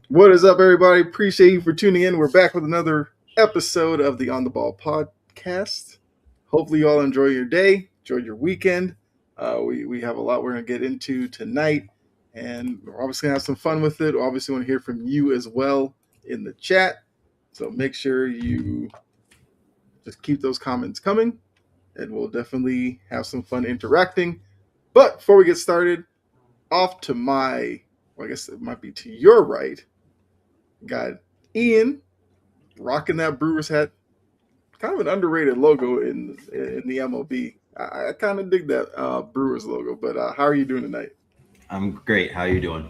What is up, everybody? Appreciate you for tuning in. We're back with another episode of the On the Ball podcast. Hopefully, you all enjoy your day, enjoyed your weekend. We have a lot we're going to get into tonight, and we're obviously going to have some fun with it. We obviously want to hear from you as well in the chat. So make sure you just keep those comments coming, and we'll definitely have some fun interacting. But before we get started, off to I guess it might be to your right, got Ian rocking that Brewers hat. Kind of an underrated logo in the MLB. I kind of dig that Brewers logo. But how are you doing tonight? I'm great. How you doing?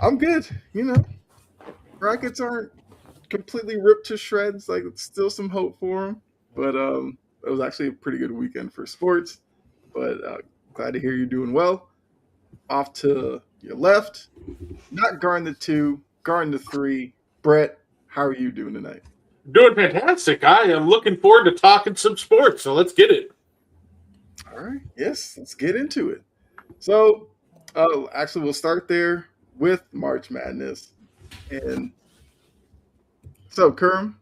I'm good. Rockets aren't completely ripped to shreds. Like, it's still some hope for them. But it was actually a pretty good weekend for sports. But glad to hear you're doing well. Off to your left, not guarding the two, guarding the three. Brett, how are you doing tonight? Doing fantastic. I am looking forward to talking some sports, so let's get it. All right. Yes, let's get into it. So, actually, we'll start there with March Madness. And so, Kerm,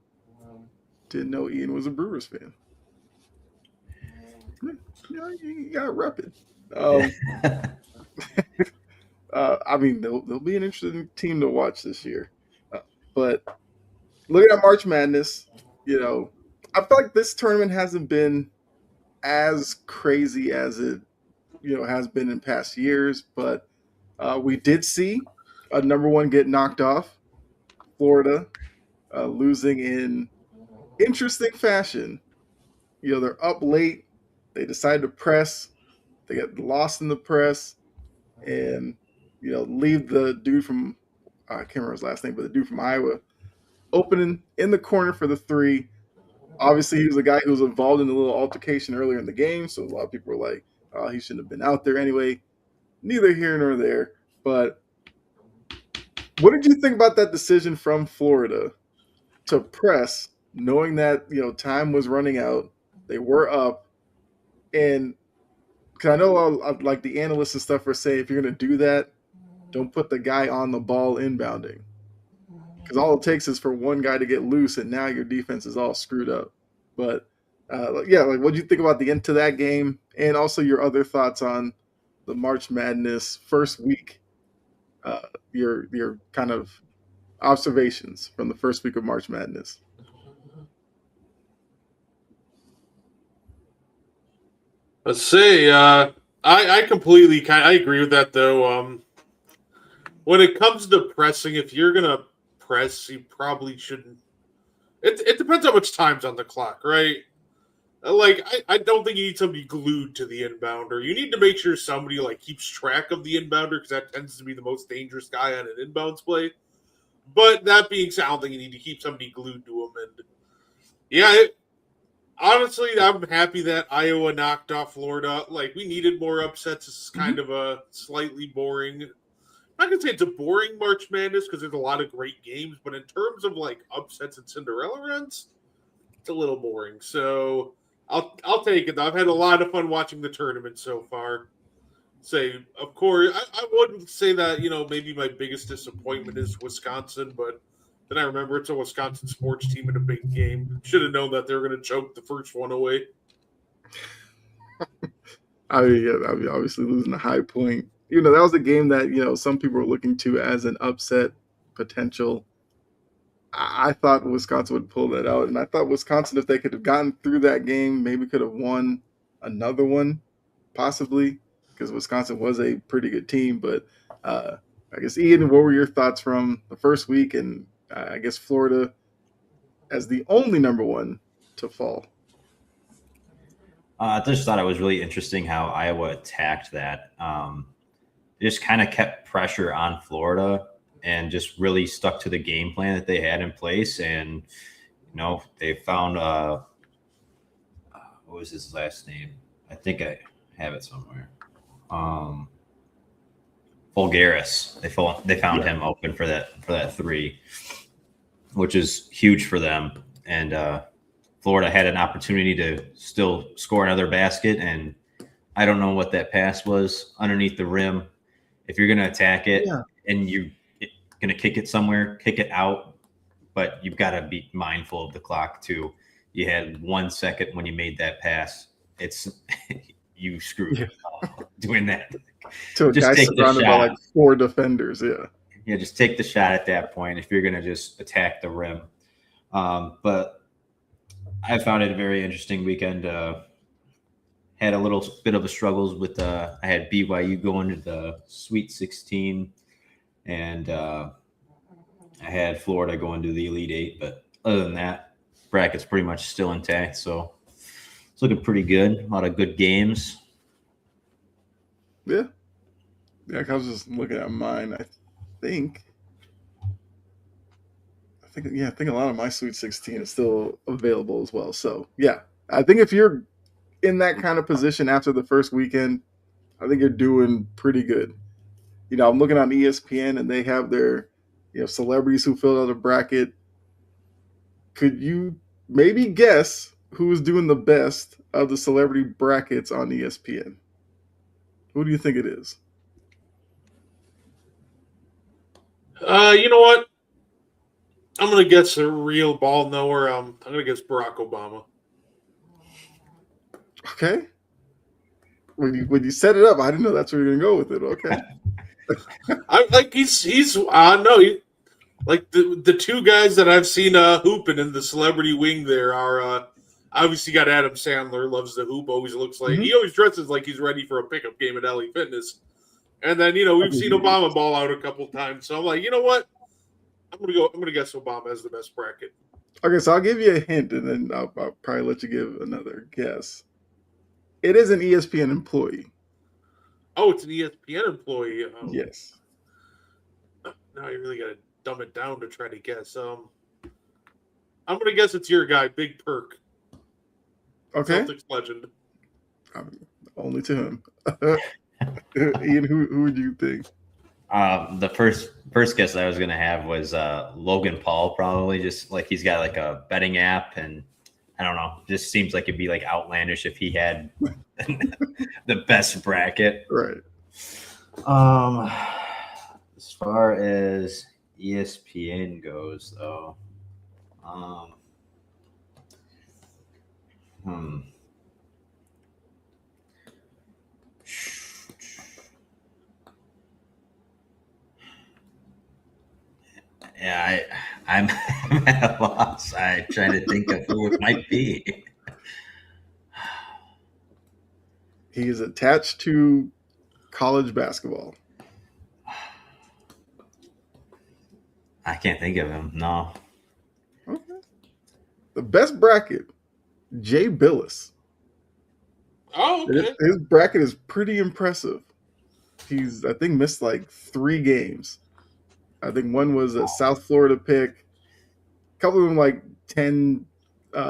didn't know Ian was a Brewers fan. You got to rep it. I mean, they'll be an interesting team to watch this year. But looking at March Madness, I feel like this tournament hasn't been as crazy as it has been in past years, but we did see a number one get knocked off. Florida losing in interesting fashion. They're up late. They decide to press. They get lost in the press, and leave the dude from I can't remember his last name, but the dude from Iowa opening in the corner for the three. Obviously, he was the guy who was involved in the little altercation earlier in the game, so a lot of people were like, "Oh, he shouldn't have been out there anyway." Neither here nor there. But what did you think about that decision from Florida to press, knowing that time was running out? They were up, and because I know like the analysts and stuff were saying, if you're going to do that, don't put the guy on the ball inbounding, because all it takes is for one guy to get loose, and now your defense is all screwed up. But yeah, like, what do you think about the end to that game, and also your other thoughts on the March Madness first week? Your kind of observations from the first week of March Madness. Let's see. I completely I agree with that though. When it comes to pressing, if you're gonna press, you probably shouldn't. It depends how much time's on the clock, right? Like I don't think you need somebody glued to the inbounder. You need to make sure somebody like keeps track of the inbounder because that tends to be the most dangerous guy on an inbounds play. But that being said, I don't think you need to keep somebody glued to him. And yeah, honestly, I'm happy that Iowa knocked off Florida. Like, we needed more upsets. This is kind of a slightly boring. I'm not gonna say it's a boring March Madness because there's a lot of great games, but in terms of like upsets and Cinderella runs, it's a little boring. So I'll take it. I've had a lot of fun watching the tournament so far. Say, of course, I wouldn't say that maybe my biggest disappointment is Wisconsin, but then I remember it's a Wisconsin sports team in a big game. Should have known that they were going to choke the first one away. I mean, obviously losing a High Point. That was a game that some people were looking to as an upset potential. I thought Wisconsin would pull that out, and I thought Wisconsin, if they could have gotten through that game, maybe could have won another one, possibly, because Wisconsin was a pretty good team. But I guess, Ian, what were your thoughts from the first week, and I guess Florida as the only number one to fall? I just thought it was really interesting how Iowa attacked that. They just kind of kept pressure on Florida and just really stuck to the game plan that they had in place. And they found what was his last name? I think I have it somewhere. Bulgaris. They found him open for that three, which is huge for them. And Florida had an opportunity to still score another basket, and I don't know what that pass was underneath the rim. If you're going to attack it and you're going to kick it somewhere, kick it out, but you've got to be mindful of the clock too. You had 1 second when you made that pass. It's you screwed doing that. To a Just guy take the surrounded by shot. like 4 defenders. Yeah. Yeah, just take the shot at that point if you're going to just attack the rim. But I found it a very interesting weekend. Had a little bit of a struggles with I had BYU going to the Sweet 16, and I had Florida going to the Elite Eight. But other than that, bracket's pretty much still intact. So it's looking pretty good. A lot of good games. Yeah. Yeah, I was just looking at mine. I think a lot of my Sweet 16 is still available as well. So yeah, I think if you're in that kind of position after the first weekend, I think you're doing pretty good. I'm looking on ESPN and they have their celebrities who filled out a bracket. Could you maybe guess who's doing the best of the celebrity brackets on ESPN? Who do you think it is? You know what? I'm gonna guess a real ball knower. I'm gonna guess Barack Obama. Okay. When you set it up, I didn't know that's where you're gonna go with it. Okay. I'm like he's no, like the two guys that I've seen hooping in the celebrity wing there are obviously got Adam Sandler, loves the hoop, always looks like he always dresses like he's ready for a pickup game at LA Fitness. And then we've seen Obama ball out a couple times. So I'm like, you know what? I'm gonna guess Obama as the best bracket. Okay, so I'll give you a hint, and then I'll probably let you give another guess. It is an ESPN employee. Oh, it's an ESPN employee. Yes. Now you really gotta dumb it down to try to guess. I'm gonna guess it's your guy, Big Perk. Okay. Celtics legend. Only to him. Ian, who would you think? The first guess I was gonna have was Logan Paul, probably, just like he's got like a betting app, and I don't know, just seems like it'd be like outlandish if he had the best bracket. Right. As far as ESPN goes, though, Yeah, I'm at a loss. I'm trying to think of who it might be. He is attached to college basketball. I can't think of him. No. Okay. The best bracket, Jay Billis. Oh, okay. His bracket is pretty impressive. He's, I think, missed like 3 games. I think one was a South Florida pick. A couple of them like 10,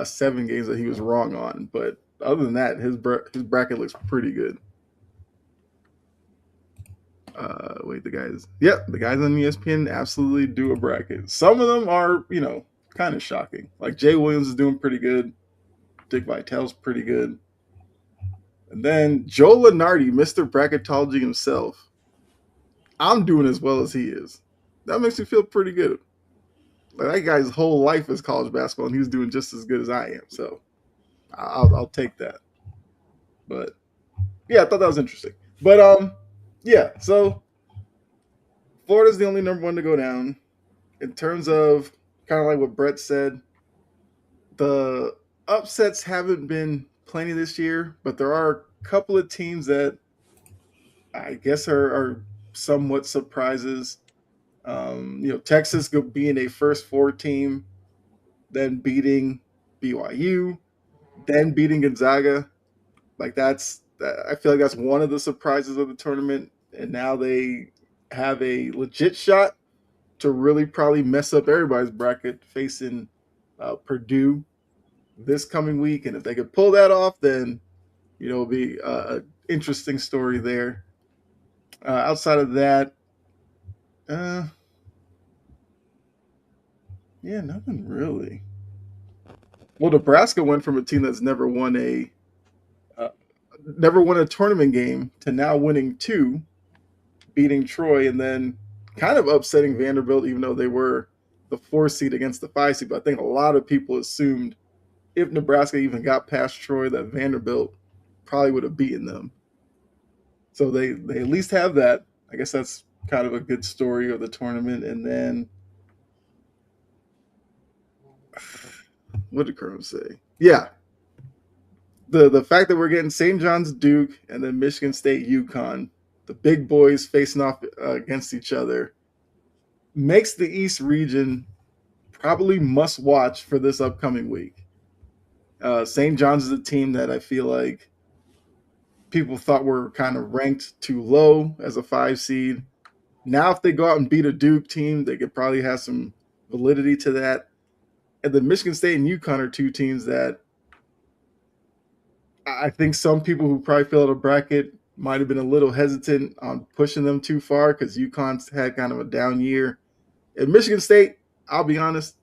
7 games that he was wrong on. But other than that, his bracket looks pretty good. The guys on ESPN absolutely do a bracket. Some of them are, kind of shocking. Like Jay Williams is doing pretty good. Dick Vitale's pretty good. And then Joe Lunardi, Mr. Bracketology himself. I'm doing as well as he is. That makes me feel pretty good. Like that guy's whole life is college basketball, and he's doing just as good as I am. So I'll take that. But yeah, I thought that was interesting. But yeah. So Florida's the only number 1 to go down. In terms of kind of like what Brett said, the upsets haven't been plenty this year, but there are a couple of teams that I guess are somewhat surprises. Texas being a first 4 team, then beating BYU, then beating Gonzaga. I feel like that's one of the surprises of the tournament. And now they have a legit shot to really probably mess up everybody's bracket facing Purdue this coming week. And if they could pull that off, then, it'll be an interesting story there. Outside of that, nothing really. Well, Nebraska went from a team that's never won a tournament game to now winning 2, beating Troy, and then kind of upsetting Vanderbilt, even though they were the 4 seed against the 5 seed. But I think a lot of people assumed if Nebraska even got past Troy, that Vanderbilt probably would have beaten them. So they at least have that. I guess that's kind of a good story of the tournament. And then, what did Colonel say? Yeah, the fact that we're getting St. John's Duke and then Michigan State UConn, the big boys facing off against each other, makes the East region probably must watch for this upcoming week. St. John's is a team that I feel like people thought were kind of ranked too low as a 5 seed. Now, if they go out and beat a Duke team, they could probably have some validity to that. And the Michigan State and UConn are 2 teams that I think some people who probably fill out a bracket might have been a little hesitant on pushing them too far because UConn's had kind of a down year. At Michigan State, I'll be honest,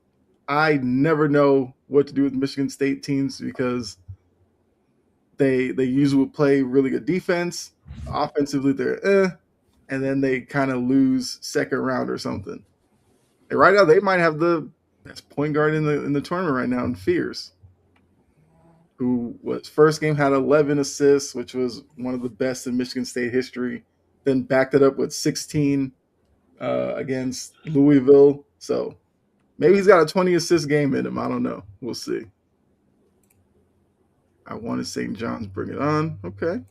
I never know what to do with Michigan State teams because they usually play really good defense. Offensively, they're and then they kind of lose second round or something. And right now, they might have the best point guard in the tournament right now in Fears, who was first game had 11 assists, which was one of the best in Michigan State history. Then backed it up with 16 against Louisville. So maybe he's got a 20 assist game in him. I don't know. We'll see. I wanted St. John's. Bring it on. Okay.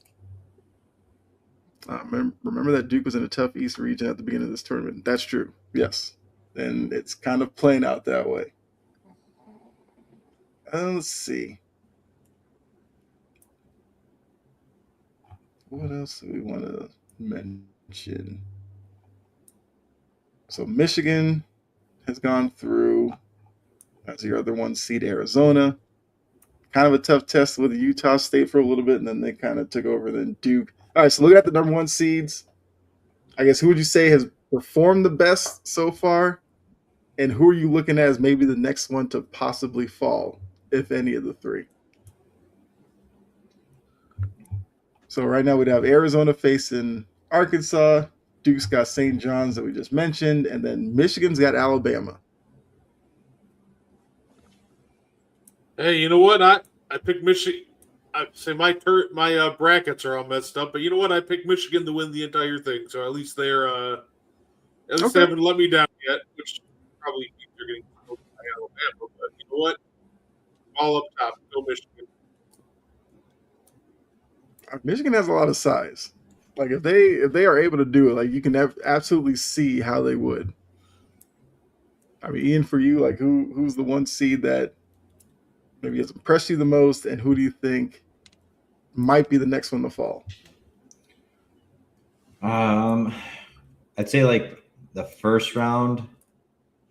Remember that Duke was in a tough East region at the beginning of this tournament. That's true. Yes. And it's kind of playing out that way. Let's see. What else do we want to mention? So Michigan has gone through as your other 1 seed, Arizona. Kind of a tough test with Utah State for a little bit, and then they kind of took over. Then Duke. All right, so looking at the number 1 seeds, I guess who would you say has performed the best so far? And who are you looking at as maybe the next one to possibly fall, if any of the 3? So right now we'd have Arizona facing Arkansas, Duke's got St. John's that we just mentioned, and then Michigan's got Alabama. Hey, you know what? I picked Michigan. I say my brackets are all messed up, but you know what? I picked Michigan to win the entire thing, so at least they're they haven't let me down yet, which probably means they're getting killed by Alabama. But you know what? All up top, go Michigan. Michigan has a lot of size. Like if they are able to do it, like you can absolutely see how they would. I mean, Ian, for you, like who's the 1 seed that maybe has impressed you the most, and who do you think might be the next one to fall? I'd say like the first round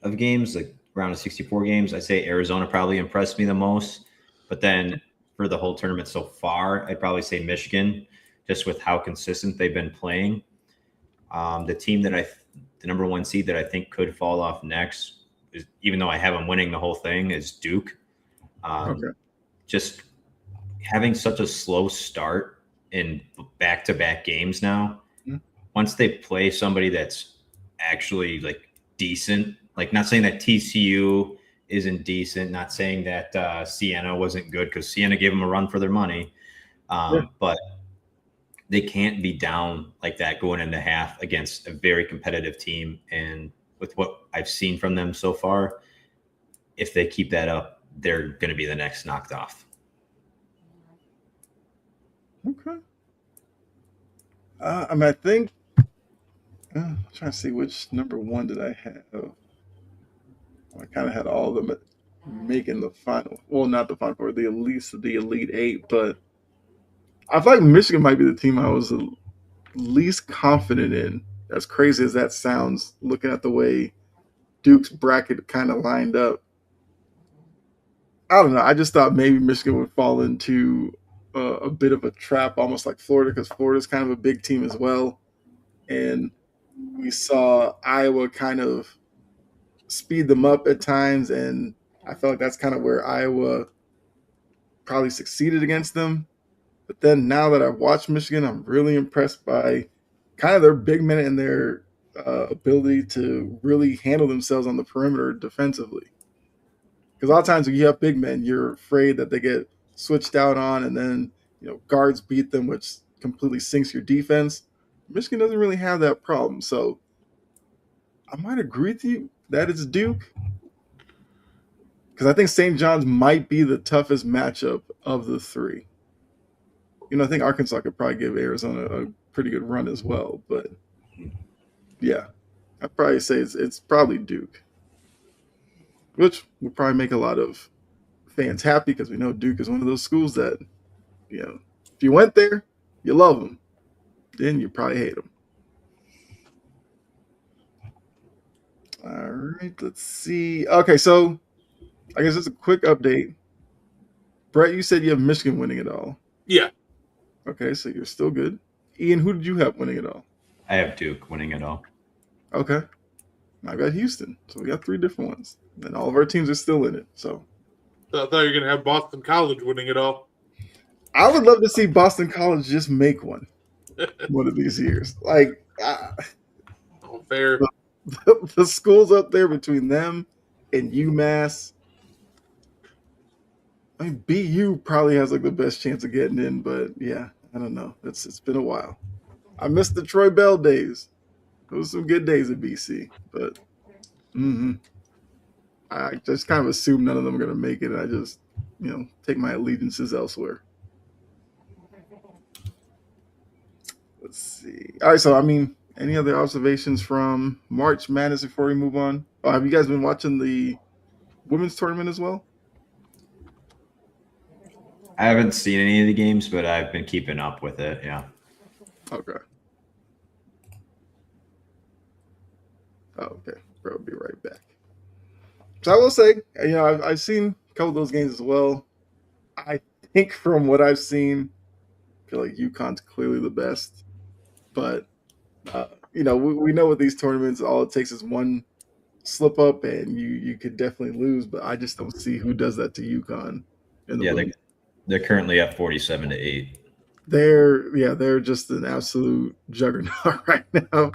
of games, like round of 64 games, I'd say Arizona probably impressed me the most. But then for the whole tournament so far, I'd probably say Michigan, just with how consistent they've been playing. The team that the number 1 seed that I think could fall off next, is, even though I have them winning the whole thing, is Duke. Just having such a slow start in back-to-back games now. Mm-hmm. Once they play somebody that's actually like decent, like not saying that TCU isn't decent, not saying that Siena wasn't good, because Siena gave them a run for their money, but they can't be down like that going into half against a very competitive team. And with what I've seen from them so far, if they keep that up, they're going to be the next knocked off. Okay. I think I'm trying to see which number 1 did I have. I kind of had all of them making the final. Well, not the final four, the Elite 8. But I feel like Michigan might be the team I was the least confident in. As crazy as that sounds, looking at the way Duke's bracket kind of lined up. I don't know. I just thought maybe Michigan would fall into a bit of a trap, almost like Florida, because Florida's kind of a big team as well. And we saw Iowa kind of speed them up at times, and I felt like that's kind of where Iowa probably succeeded against them. But then now that I've watched Michigan, I'm really impressed by kind of their big men and their ability to really handle themselves on the perimeter defensively. Because a lot of times when you have big men, you're afraid that they get switched out on, and then guards beat them, which completely sinks your defense. Michigan doesn't really have that problem, so I might agree with you that it's Duke, because I think St. John's might be the toughest matchup of the three. I think Arkansas could probably give Arizona a pretty good run as well, but yeah, I'd probably say it's probably Duke, which would probably make a lot of fans happy because we know Duke is one of those schools that, if you went there, you love them, then you probably hate them. All right, let's see. Okay, so I guess it's a quick update. Brett, you said you have Michigan winning it all. Yeah. Okay, so you're still good. Ian, who did you have winning it all? I have Duke winning it all. Okay. I got Houston. So we got 3 different ones. And all of our teams are still in it. So I thought you were going to have Boston College winning it all. I would love to see Boston College just make one of these years. Like, fair. The schools up there between them and UMass. I mean, BU probably has like the best chance of getting in, but yeah, I don't know. It's been a while. I missed the Troy Bell days. Those were some good days at BC, but I just kind of assume none of them are going to make it, and I just, take my allegiances elsewhere. Let's see. All right, so any other observations from March Madness before we move on? Oh, have you guys been watching the women's tournament as well? I haven't seen any of the games, but I've been keeping up with it. Yeah. Okay. Oh, okay. Bro, be right back. So I will say, I've seen a couple of those games as well. I think from what I've seen, I feel like UConn's clearly the best. But, we know with these tournaments, all it takes is one slip up and you could definitely lose. But I just don't see who does that to UConn. They're currently at 47-8. They're just an absolute juggernaut right now.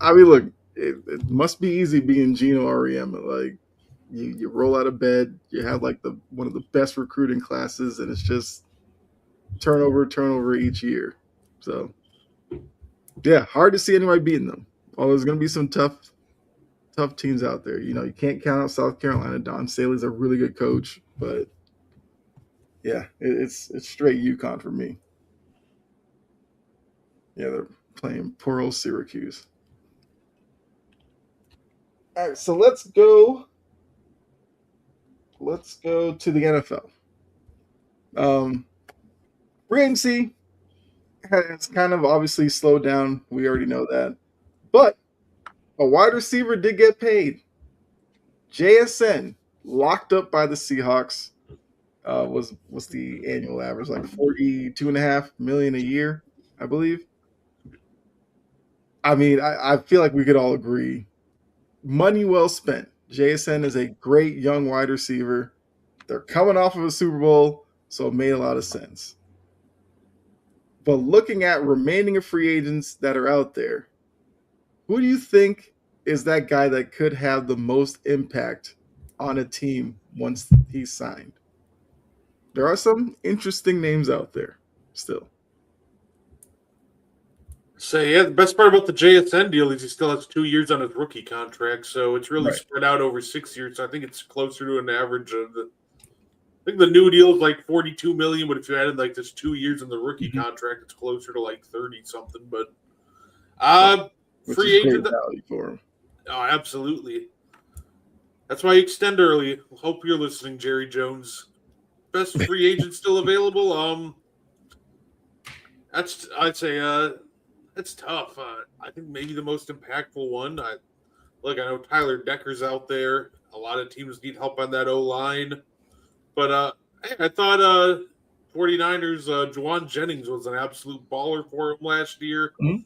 Look, it must be easy being Gino Auriemma. Like, you roll out of bed, you have like one of the best recruiting classes, and it's just turnover each year. So yeah, hard to see anybody beating them. Although there's going to be some tough teams out there. You can't count out South Carolina. Don Staley's a really good coach, but yeah, it's straight UConn for me. Yeah, they're playing poor old Syracuse. All right, so let's go to the NFL. Free agency has kind of obviously slowed down. We already know that. But a wide receiver did get paid. JSN, locked up by the Seahawks, was the annual average, like $42.5 million a year, I believe. I feel like we could all agree. Money well spent. JSN is a great young wide receiver. They're coming off of a Super Bowl, so it made a lot of sense. But looking at remaining free agents that are out there, who do you think is that guy that could have the most impact on a team once he's signed? There are some interesting names out there still. So, yeah, the best part about the JSN deal is he still has 2 years on his rookie contract, so it's really spread out over 6 years. So I think it's closer to an average of I think the new deal is like $42 million, but if you added like this 2 years in the rookie contract, it's closer to like 30 something. But free agent value for him. Oh, absolutely. That's why you extend early. Hope you're listening, Jerry Jones. Best free agent still available. I'd say it's tough. I think maybe the most impactful one. I know Tyler Decker's out there. A lot of teams need help on that O-line. But I thought 49ers, Juwan Jennings was an absolute baller for him last year. Mm-hmm.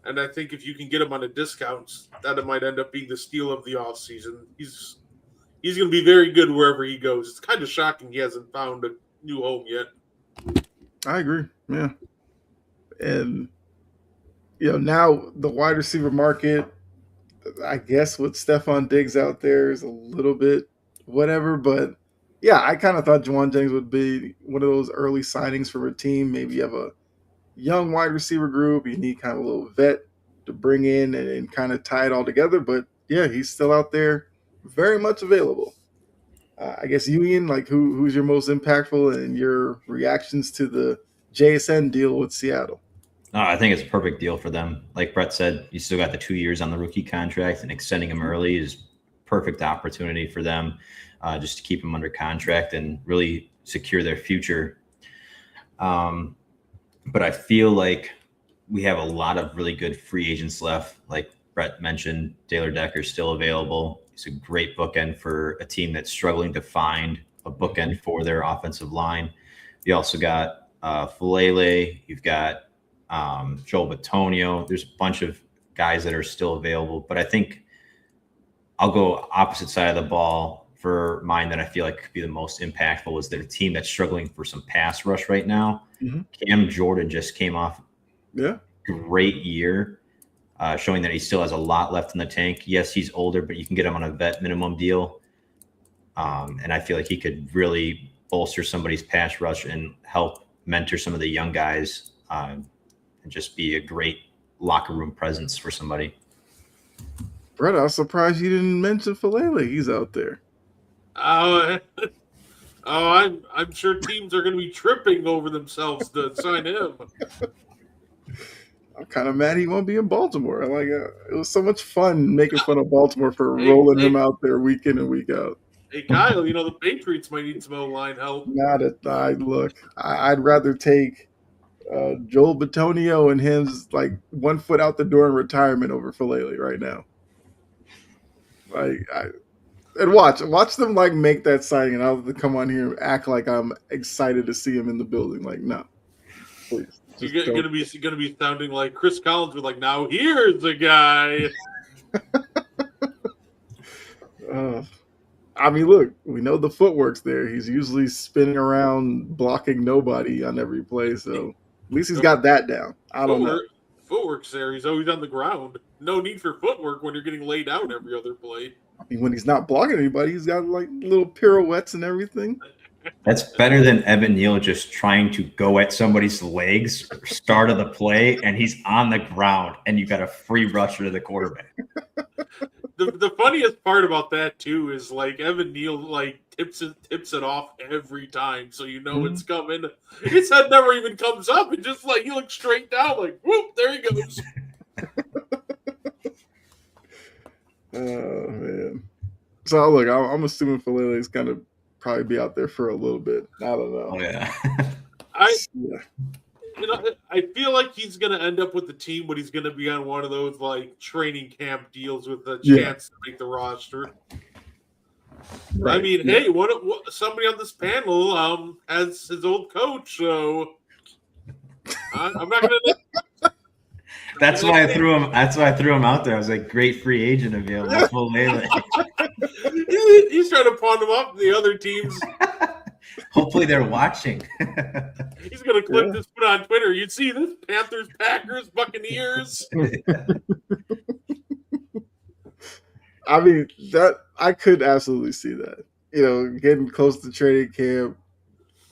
And I think if you can get him on a discount, that might end up being the steal of the offseason. He's going to be very good wherever he goes. It's kind of shocking he hasn't found a new home yet. I agree. Yeah. And Now the wide receiver market, I guess with Stephon Diggs out there is a little bit whatever, but yeah, I kind of thought Juwan Jennings would be one of those early signings for a team. Maybe you have a young wide receiver group, you need kind of a little vet to bring in and kind of tie it all together. But yeah, he's still out there, very much available. I guess you, Ian, like who's your most impactful and your reactions to the JSN deal with Seattle? I think it's a perfect deal for them. Like Brett said, you still got the 2 years on the rookie contract, and extending him early is perfect opportunity for them, just to keep him under contract and really secure their future. But I feel like we have a lot of really good free agents left. Like Brett mentioned, Taylor Decker's still available. He's a great bookend for a team that's struggling to find a bookend for their offensive line. You also got Falele. You've got Joel Bitonio. There's a bunch of guys that are still available, but I think I'll go opposite side of the ball for mine that I feel like could be the most impactful is that a team that's struggling for some pass rush right now. Mm-hmm. Cam Jordan just came off great year, showing that he still has a lot left in the tank. Yes, he's older, but you can get him on a vet minimum deal. And I feel like he could really bolster somebody's pass rush and help mentor some of the young guys, and just be a great locker room presence for somebody. Brett, I was surprised you didn't mention Falele. He's out there. I'm sure teams are going to be tripping over themselves to sign him. I'm kind of mad he won't be in Baltimore. It was so much fun making fun of Baltimore for rolling him out there week in and week out. Hey, Kyle, the Patriots might need some O-line help. I'd rather take Joel Bitonio and him's like 1 foot out the door in retirement over Falele right now. And watch them like make that signing, and I'll have to come on here and act like I'm excited to see him in the building. Like, no, please. You're gonna be sounding like Chris Collins with like, now here's a guy. Look, we know the footwork's there. He's usually spinning around, blocking nobody on every play. So at least he's got that down. I don't know. Footwork's there. He's always on the ground. No need for footwork when you're getting laid out every other play. When he's not blocking anybody, he's got like little pirouettes and everything. That's better than Evan Neal just trying to go at somebody's legs, start of the play, and he's on the ground, and you got a free rusher to the quarterback. The funniest part about that too is like Evan Neal like tips it off every time, so it's coming. His head never even comes up, and just like he looks straight down, like whoop, there he goes. Oh man! So look, I'm assuming Falele's gonna probably be out there for a little bit. I don't know. Oh, yeah. I feel like he's going to end up with the team, but he's going to be on one of those like training camp deals with a chance to make the roster. Right. I mean, hey, what somebody on this panel has his old coach, so I'm not going to. That's why I threw him. That's why I threw him out there. I was like, great free agent available. He's trying to pawn him up to the other teams. Hopefully they're watching. He's going to clip this put on Twitter. You'd see this: Panthers, Packers, Buccaneers. That I could absolutely see that. Getting close to training camp,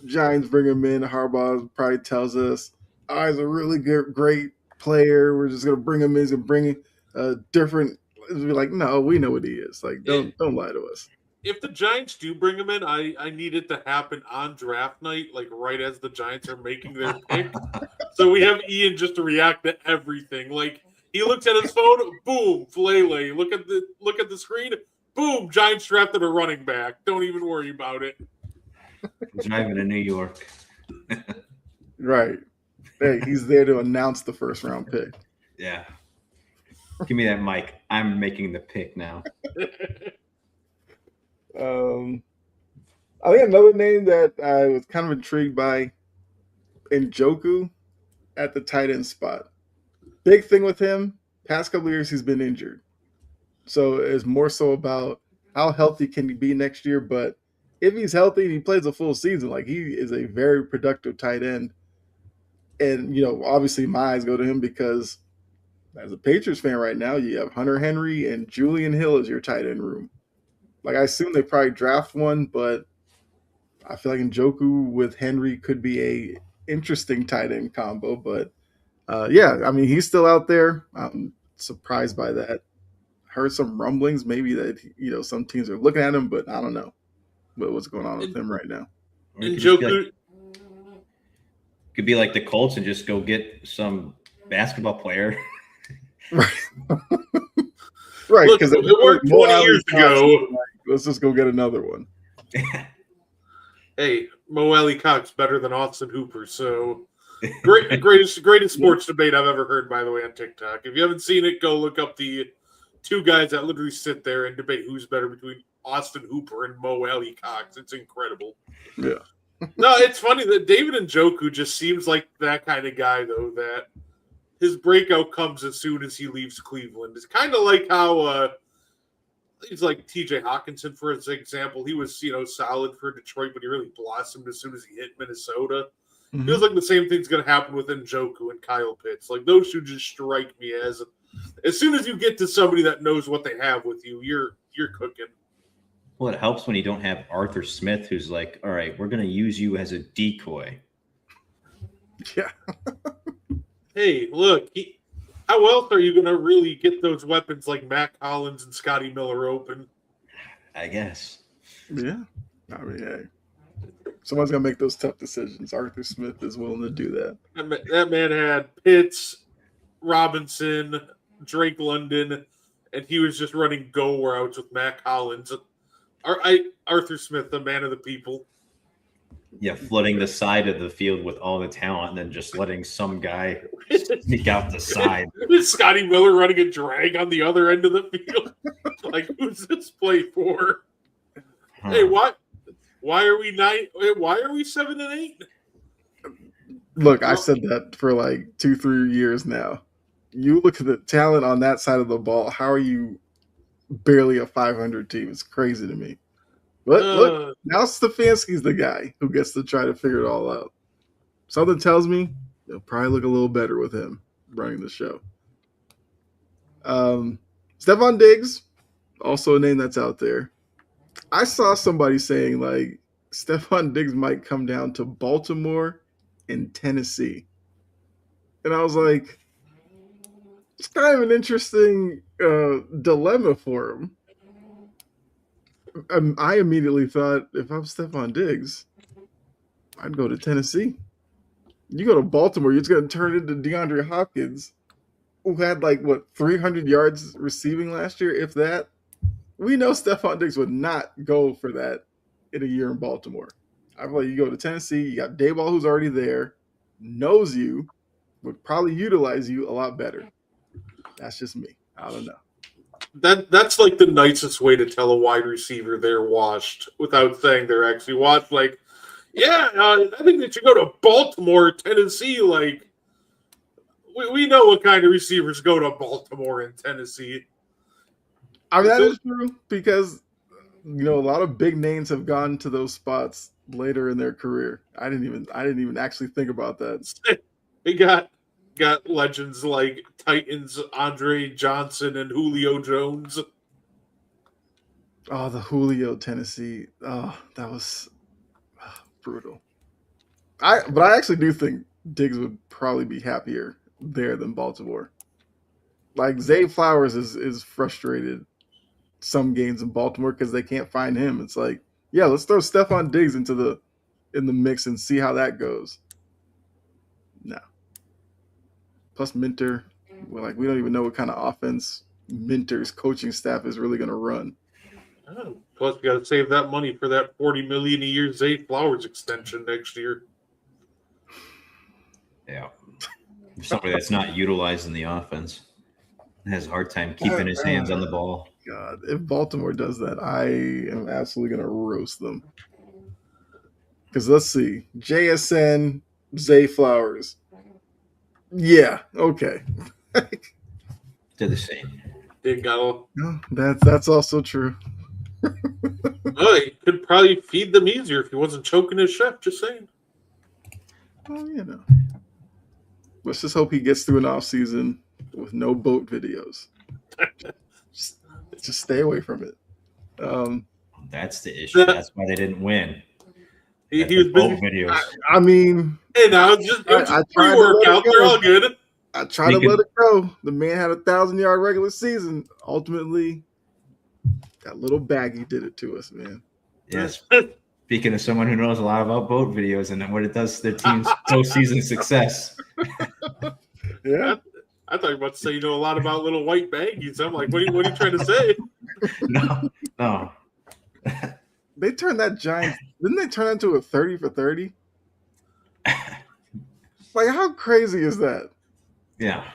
Giants bring him in. Harbaugh probably tells us, he's a really great player. We're just gonna bring him in. He's gonna bring a different. Be like, no, we know what he is. Like, don't lie to us. If the Giants do bring him in, I need it to happen on draft night, like right as the Giants are making their pick. So we have Ian just to react to everything. Like he looks at his phone, boom, Falele. Look at the screen, boom, Giants drafted a running back. Don't even worry about it. Driving to New York. Right. Hey, he's there to announce the first round pick. Yeah. Give me that mic. I'm making the pick now. I think another name that I was kind of intrigued by, Njoku at the tight end spot. Big thing with him, past couple of years he's been injured. So it's more so about how healthy can he be next year. But if he's healthy and he plays a full season, like he is a very productive tight end. And, obviously my eyes go to him because as a Patriots fan right now, you have Hunter Henry and Julian Hill as your tight end room. Like I assume they probably draft one, but I feel like Njoku with Henry could be a interesting tight end combo. But yeah, I mean he's still out there. I'm surprised by that. Heard some rumblings, maybe that some teams are looking at him, but I don't know what's going on with him right now. Or it And could just be Joku, like, could be like the Colts and just go get some basketball player. Right, right. look, Because it worked 20 years ago. Let's just go get another one. Hey, Mo Alley Cox better than Austin Hooper. So greatest sports debate I've ever heard, by the way, on TikTok. If you haven't seen it, go look up the two guys that literally sit there and debate who's better between Austin Hooper and Mo Alley Cox. It's incredible. Yeah. No, it's funny that David Njoku just seems like that kind of guy, though, that his breakout comes as soon as he leaves Cleveland. It's kind of like how he's like TJ Hawkinson, for example. He was, solid for Detroit, but he really blossomed as soon as he hit Minnesota. Mhm. Feels like the same thing's going to happen with Njoku and Kyle Pitts. Like, those two just strike me as soon as you get to somebody that knows what they have with you, you're cooking. Well, it helps when you don't have Arthur Smith, who's like, all right, we're going to use you as a decoy. Yeah. Hey, look, how else are you going to really get those weapons like Matt Collins and Scotty Miller open? I guess. Yeah. I mean, hey, someone's gonna make those tough decisions. Arthur Smith is willing to do that. That man had Pitts, Robinson, Drake London, and he was just running go routes with Matt Collins. Arthur Smith, the man of the people. Yeah, flooding the side of the field with all the talent and then just letting some guy sneak out the side. Scotty Miller running a drag on the other end of the field. Like, who's this play for? Huh. Hey, what? Why are we 7-8? Look, I said that for like 2-3 years now. You look at the talent on that side of the ball. How are you barely a 500 team? It's crazy to me. But look, now Stefanski's the guy who gets to try to figure it all out. Something tells me they'll probably look a little better with him running the show. Stephon Diggs, also a name that's out there. I saw somebody saying like Stephon Diggs might come down to Baltimore and Tennessee. And I was like, it's kind of an interesting dilemma for him. I immediately thought if I'm Stephon Diggs, I'd go to Tennessee. You go to Baltimore, you're just going to turn into DeAndre Hopkins, who had 300 yards receiving last year, if that. We know Stephon Diggs would not go for that in a year in Baltimore. I feel like you go to Tennessee, you got Dayball who's already there, knows you, would probably utilize you a lot better. That's just me. I don't know. That's like the nicest way to tell a wide receiver they're washed without saying they're actually washed. Like, yeah, I think that you go to Baltimore, Tennessee. Like, we know what kind of receivers go to Baltimore and Tennessee. I mean, that is true because, a lot of big names have gone to those spots later in their career. I didn't even actually think about that. We got legends like Titans, Andre Johnson and Julio Jones. Oh, the Julio Tennessee. Oh, that was brutal. But I actually do think Diggs would probably be happier there than Baltimore. Like Zay Flowers is frustrated some games in Baltimore because they can't find him. It's like, yeah, let's throw Stephon Diggs in the mix and see how that goes. No. Plus Minter, we don't even know what kind of offense Minter's coaching staff is really going to run. Oh, plus, you got to save that money for that $40 million a year Zay Flowers extension next year. Yeah, somebody that's not utilizing the offense has a hard time keeping his hands on the ball. God, if Baltimore does that, I am absolutely going to roast them. Because let's see, JSN, Zay Flowers. Yeah, okay. They're the same. They got No, that's also true. he could probably feed them easier if he wasn't choking his chef. Just saying. Well, let's just hope he gets through an off season with no boat videos. just, just stay away from it. That's the issue. That's why they didn't win. He That's was the boat busy. videos. I mean, Hey, now it was I just tried to let pre-workout. it They're go. all good. I tried to let it go. The man had a 1,000-yard regular season. Ultimately, that little baggie did it to us, man. Yes. Speaking of someone who knows a lot about boat videos and what it does to their team's postseason success. Yeah. I thought you were about to say you know a lot about little white baggies. I'm like, what are you trying to say? No. They turned that Giants. Didn't they turn that into a 30 for 30? Like, how crazy is that? Yeah.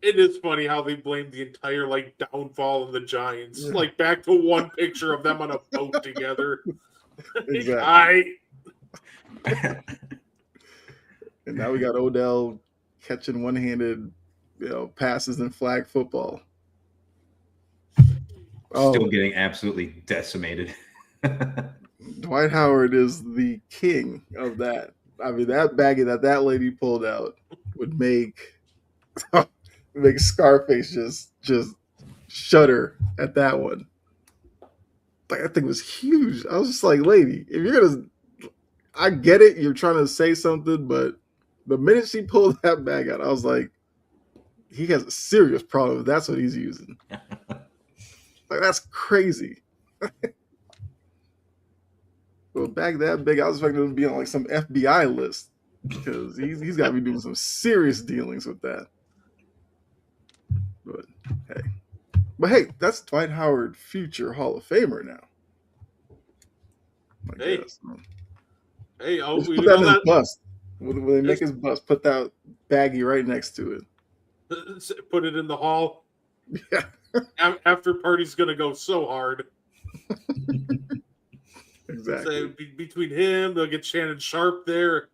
It is funny how they blame the entire downfall of the Giants. Yeah. Like back to one picture of them on a boat together. Exactly. And now we got Odell catching one-handed, passes in flag football. Still getting absolutely decimated. Dwight Howard is the king of that. I mean, that baggie that lady pulled out would make Scarface just shudder at that one. Like, that thing was huge. I was just like, lady, if you're gonna, I get it, you're trying to say something, but the minute she pulled that bag out, I was like, he has a serious problem if that's what he's using. Like, that's crazy. Well, back that big, I was expecting him to be on some FBI list because he's got to be doing some serious dealings with that. But hey, that's Dwight Howard, future Hall of Famer now. Hey, Just put that in his bust. When they make his bust, put that baggie right next to it. Put it in the hall. Yeah. After party's gonna go so hard. Exactly. So between him, they'll get Shannon Sharp there.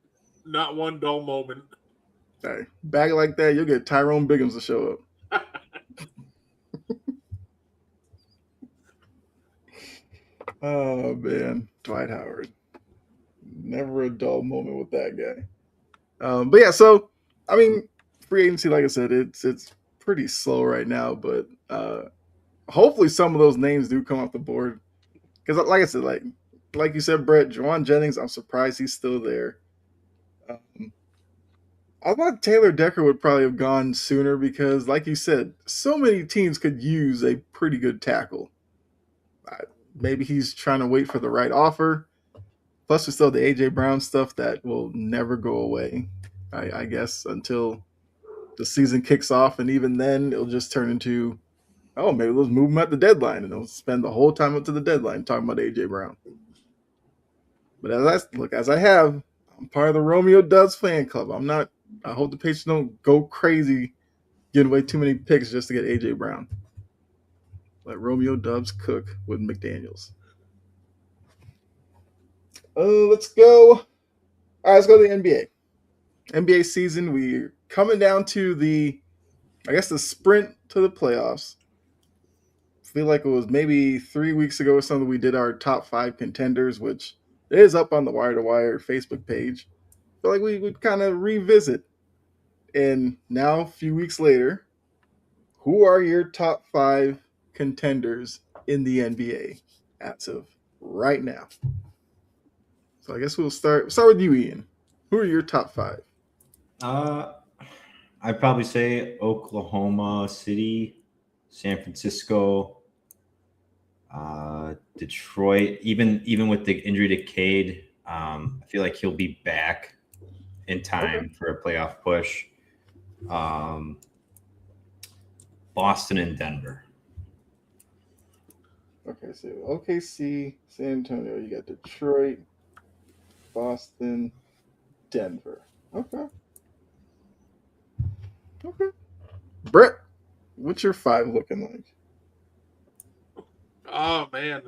Not one dull moment. Hey, bag like that, you'll get Tyrone Biggums to show up. Oh man, Dwight Howard. Never a dull moment with that guy. But yeah, so I mean, free agency, like I said, it's pretty slow right now. But hopefully, some of those names do come off the board. Because, like I said, like you said, Brett, Juwan Jennings, I'm surprised he's still there. I thought Taylor Decker would probably have gone sooner because, like you said, so many teams could use a pretty good tackle. Maybe he's trying to wait for the right offer. Plus, there's still the A.J. Brown stuff that will never go away, I guess, until the season kicks off. And even then, it'll just turn into, oh, maybe let's move him at the deadline. And they'll spend the whole time up to the deadline talking about A.J. Brown. But as I have, I'm part of the Romeo Dubs fan club. I hope the Patriots don't go crazy giving away too many picks just to get A.J. Brown. Let Romeo Dubs cook with McDaniels. Let's go. All right, let's go to the NBA. NBA season, we're coming down to the sprint to the playoffs. I feel like it was maybe 3 weeks ago or something we did our top 5 contenders, which is up on the Wire to Wire Facebook page. I feel like we would kind of revisit. And now, a few weeks later, who are your top 5 contenders in the NBA as of right now? So I guess we'll start with you, Ian. Who are your top 5? I'd probably say Oklahoma City, San Francisco, Detroit. Even with the injury to Cade, I feel like he'll be back in time for a playoff push. Boston and Denver. Okay, so OKC, San Antonio, you got Detroit, Boston, Denver. Okay. Brett, what's your 5 looking like? Oh man.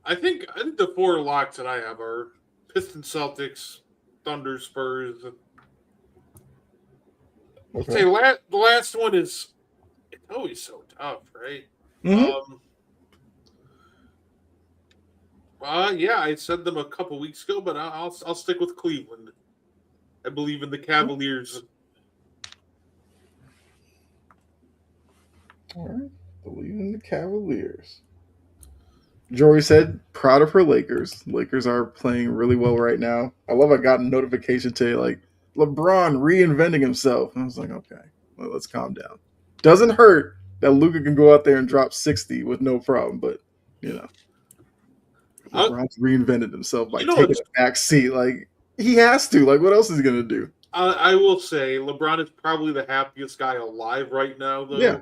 I think the 4 locks that I have are Pistons, Celtics, Thunder, Spurs. Okay. Say the last one is it's always so tough, right? Mm-hmm. Yeah, I said them a couple weeks ago, but I'll stick with Cleveland. I believe in the Cavaliers. All right. Believe in the Cavaliers. Jory said, proud of her Lakers. Lakers are playing really well right now. I love I got a notification today like LeBron reinventing himself. And I was like, okay, well, let's calm down. Doesn't hurt that Luka can go out there and drop 60 with no problem, but you know, LeBron's reinvented himself by taking a back seat. Like he has to. Like what else is he gonna do? I will say LeBron is probably the happiest guy alive right now, though. Yeah.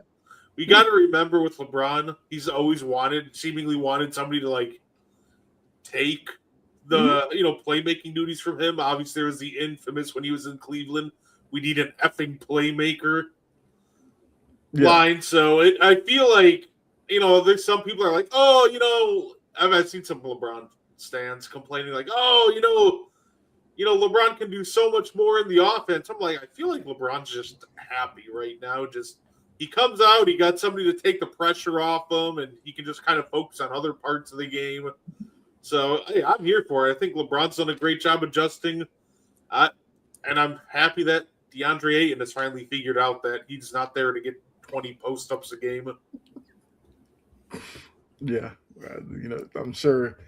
We got to remember with LeBron, he's always seemingly wanted somebody to like take the playmaking duties from him. Obviously, there was the infamous when he was in Cleveland, we need an effing playmaker line. So I feel like there's some people are like, I've seen some LeBron stands complaining like, LeBron can do so much more in the offense. I'm like, I feel like LeBron's just happy right now. Just he comes out, he got somebody to take the pressure off him, and he can just kind of focus on other parts of the game. So hey, I'm here for it. I think LeBron's done a great job adjusting, and I'm happy that DeAndre Ayton has finally figured out that he's not there to get 20 post-ups a game. Yeah, I'm sure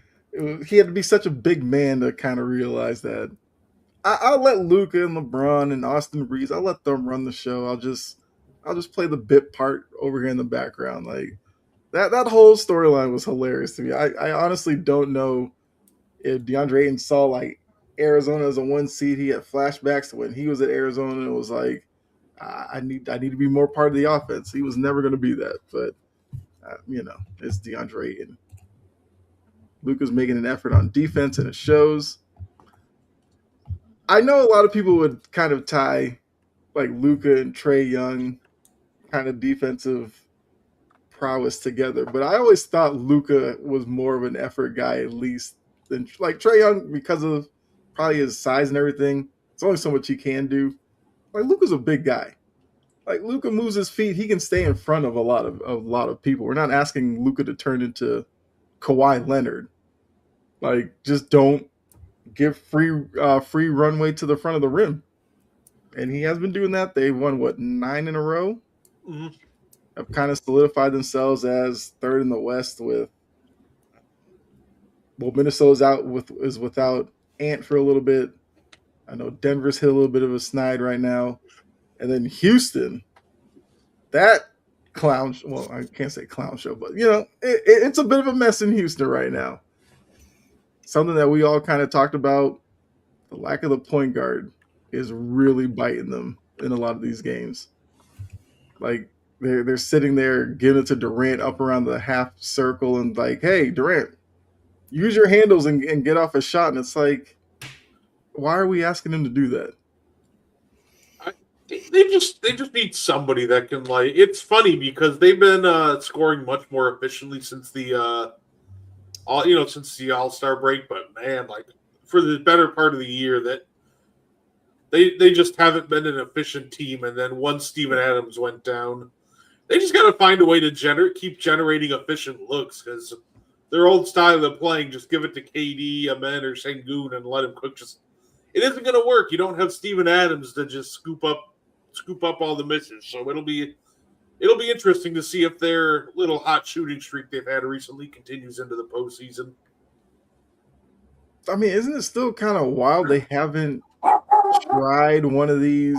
he had to be such a big man to kind of realize that. I'll let Luka and LeBron and Austin Reeves. I'll let them run the show. I'll just play the bit part over here in the background. Like that whole storyline was hilarious to me. I honestly don't know if DeAndre Ayton saw like Arizona as a 1 seed. He had flashbacks to when he was at Arizona and it was like, I need to be more part of the offense. He was never going to be that, but it's DeAndre Ayton. Luka's making an effort on defense and it shows. I know a lot of people would kind of tie like Luka and Trae Young kind of defensive prowess together, but I always thought Luka was more of an effort guy at least than like Trae Young because of probably his size and everything. It's only so much he can do. Like Luka's a big guy. Like Luka moves his feet, he can stay in front of a lot of people. We're not asking Luka to turn into Kawhi Leonard. Like just don't give free runway to the front of the rim. And he has been doing that. They've won 9 in a row. Mm-hmm. Have kind of solidified themselves as third in the West with Minnesota's is without Ant for a little bit. I know Denver's hit a little bit of a snide right now. And then Houston, that clown, well, I can't say clown show, but it's a bit of a mess in Houston right now. Something that we all kind of talked about, the lack of the point guard is really biting them in a lot of these games. Like they're sitting there giving it to Durant up around the half circle and like, hey, Durant, use your handles and get off a shot. And it's like, why are we asking him to do that? They just need somebody that can like. It's funny because they've been scoring much more efficiently since the All-Star break. But man, like for the better part of the year, that they just haven't been an efficient team. And then once Steven Adams went down, they just got to find a way to keep generating efficient looks because their old style of playing, just give it to KD, Amen, or Sengun and let him cook. It isn't going to work. You don't have Steven Adams to just scoop up all the misses. So it'll be interesting to see if their little hot shooting streak they've had recently continues into the postseason. I mean, isn't it still kind of wild they haven't tried one of these,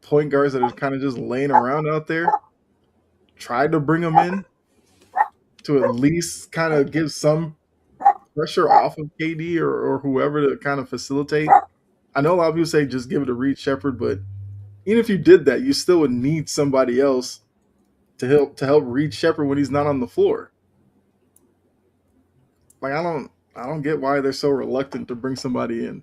point guards that are kind of just laying around out there? Tried to bring them in to at least kind of give some pressure off of KD or whoever to kind of facilitate. I know a lot of people say just give it to Reed Shepherd, but even if you did that, you still would need somebody else to help Reed Shepherd when he's not on the floor. Like I don't get why they're so reluctant to bring somebody in.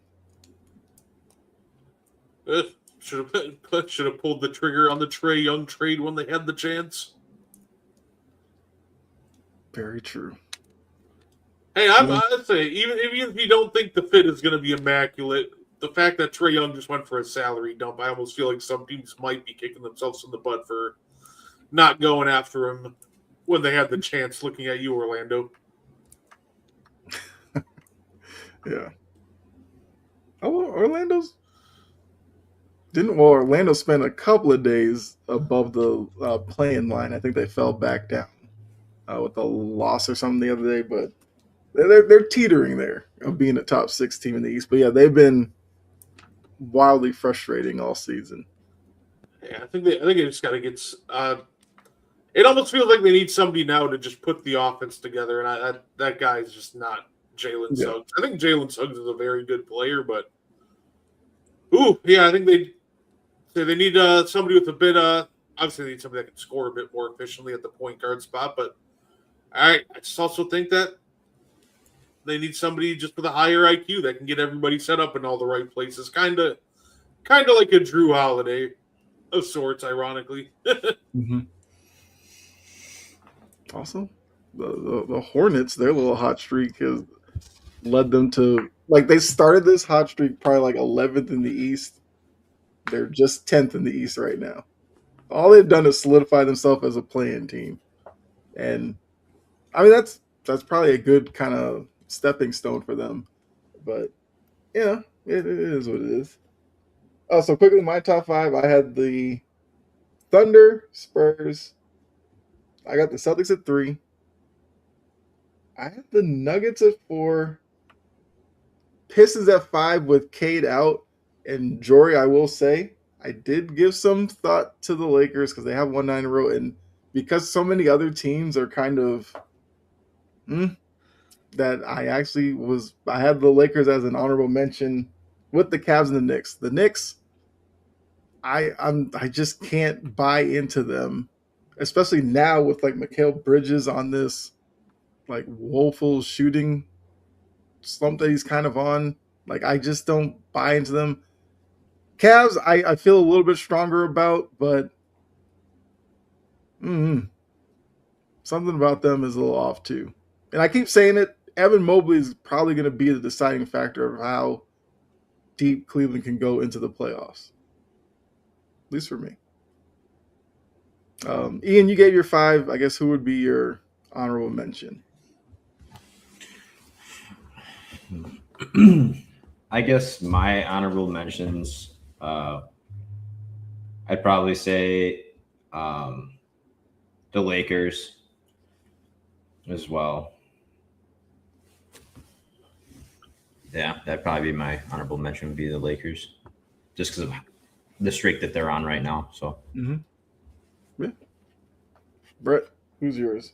Should have pulled the trigger on the Trae Young trade when they had the chance. Very true. Hey, I'd say even if you don't think the fit is going to be immaculate, the fact that Trae Young just went for a salary dump, I almost feel like some teams might be kicking themselves in the butt for not going after him when they had the chance. Looking at you, Orlando. Yeah. Oh, Orlando's. Orlando spent a couple of days above the playing line. I think they fell back down with a loss or something the other day, but they're teetering there of being a top 6 team in the East. But yeah, they've been wildly frustrating all season. Yeah, I think they just got to get. It almost feels like they need somebody now to just put the offense together, and that guy is just not Jalen Suggs. I think Jalen Suggs is a very good player, but I think they need somebody with a bit. Obviously, they need somebody that can score a bit more efficiently at the point guard spot. But I just also think that they need somebody just with a higher IQ that can get everybody set up in all the right places. Kind of like a Drew Holiday of sorts, ironically. Mm-hmm. Also, the Hornets, their little hot streak has led them to, like, they started this hot streak probably like 11th in the East. They're just 10th in the East right now. All they've done is solidify themselves as a play-in team. And I mean, that's probably a good kind of stepping stone for them. But yeah, it is what it is. So quickly, my top 5, I had the Thunder, Spurs. I got the Celtics at 3. I have the Nuggets at 4. Pistons at 5 with Cade out. And Jory, I will say, I did give some thought to the Lakers because they have won 9 in a row. And because so many other teams are kind of that I had the Lakers as an honorable mention with the Cavs and the Knicks. The Knicks, I just can't buy into them, especially now with like Mikal Bridges on this like woeful shooting slump that he's kind of on. Like, I just don't buy into them. Cavs, I feel a little bit stronger about, but something about them is a little off too. And I keep saying it, Evan Mobley is probably going to be the deciding factor of how deep Cleveland can go into the playoffs. At least for me. Ian, you gave your 5. I guess who would be your honorable mention? I guess my honorable mentions, I'd probably say the Lakers as well. Yeah, that'd probably be my honorable mention, would be the Lakers, just because of the streak that they're on right now. So, Yeah. Brett, who's yours?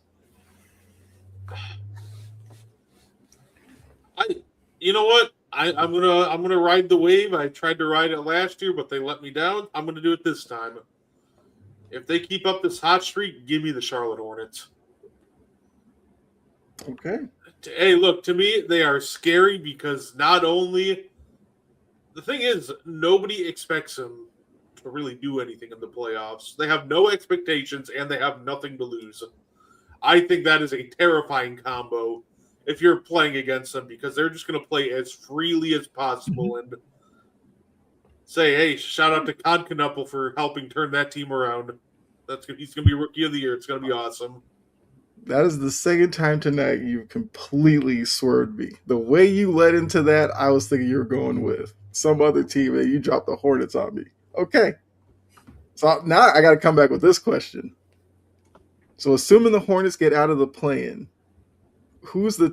You know what? I'm gonna ride the wave. I tried to ride it last year, but they let me down. I'm gonna do it this time. If they keep up this hot streak, give me the Charlotte Hornets. Okay. Hey, look, to me, they are scary because not only the thing is, nobody expects them to really do anything in the playoffs. They have no expectations and they have nothing to lose. I think that is a terrifying combo if you're playing against them, because they're just going to play as freely as possible and say, hey, shout out to Concanupple for helping turn that team around. He's going to be Rookie of the Year. It's going to be awesome. That is the second time tonight you've completely swerved me. The way you led into that, I was thinking you were going with some other team, and you dropped the Hornets on me. Okay. So now I got to come back with this question. So assuming the Hornets get out of the play-in, who's I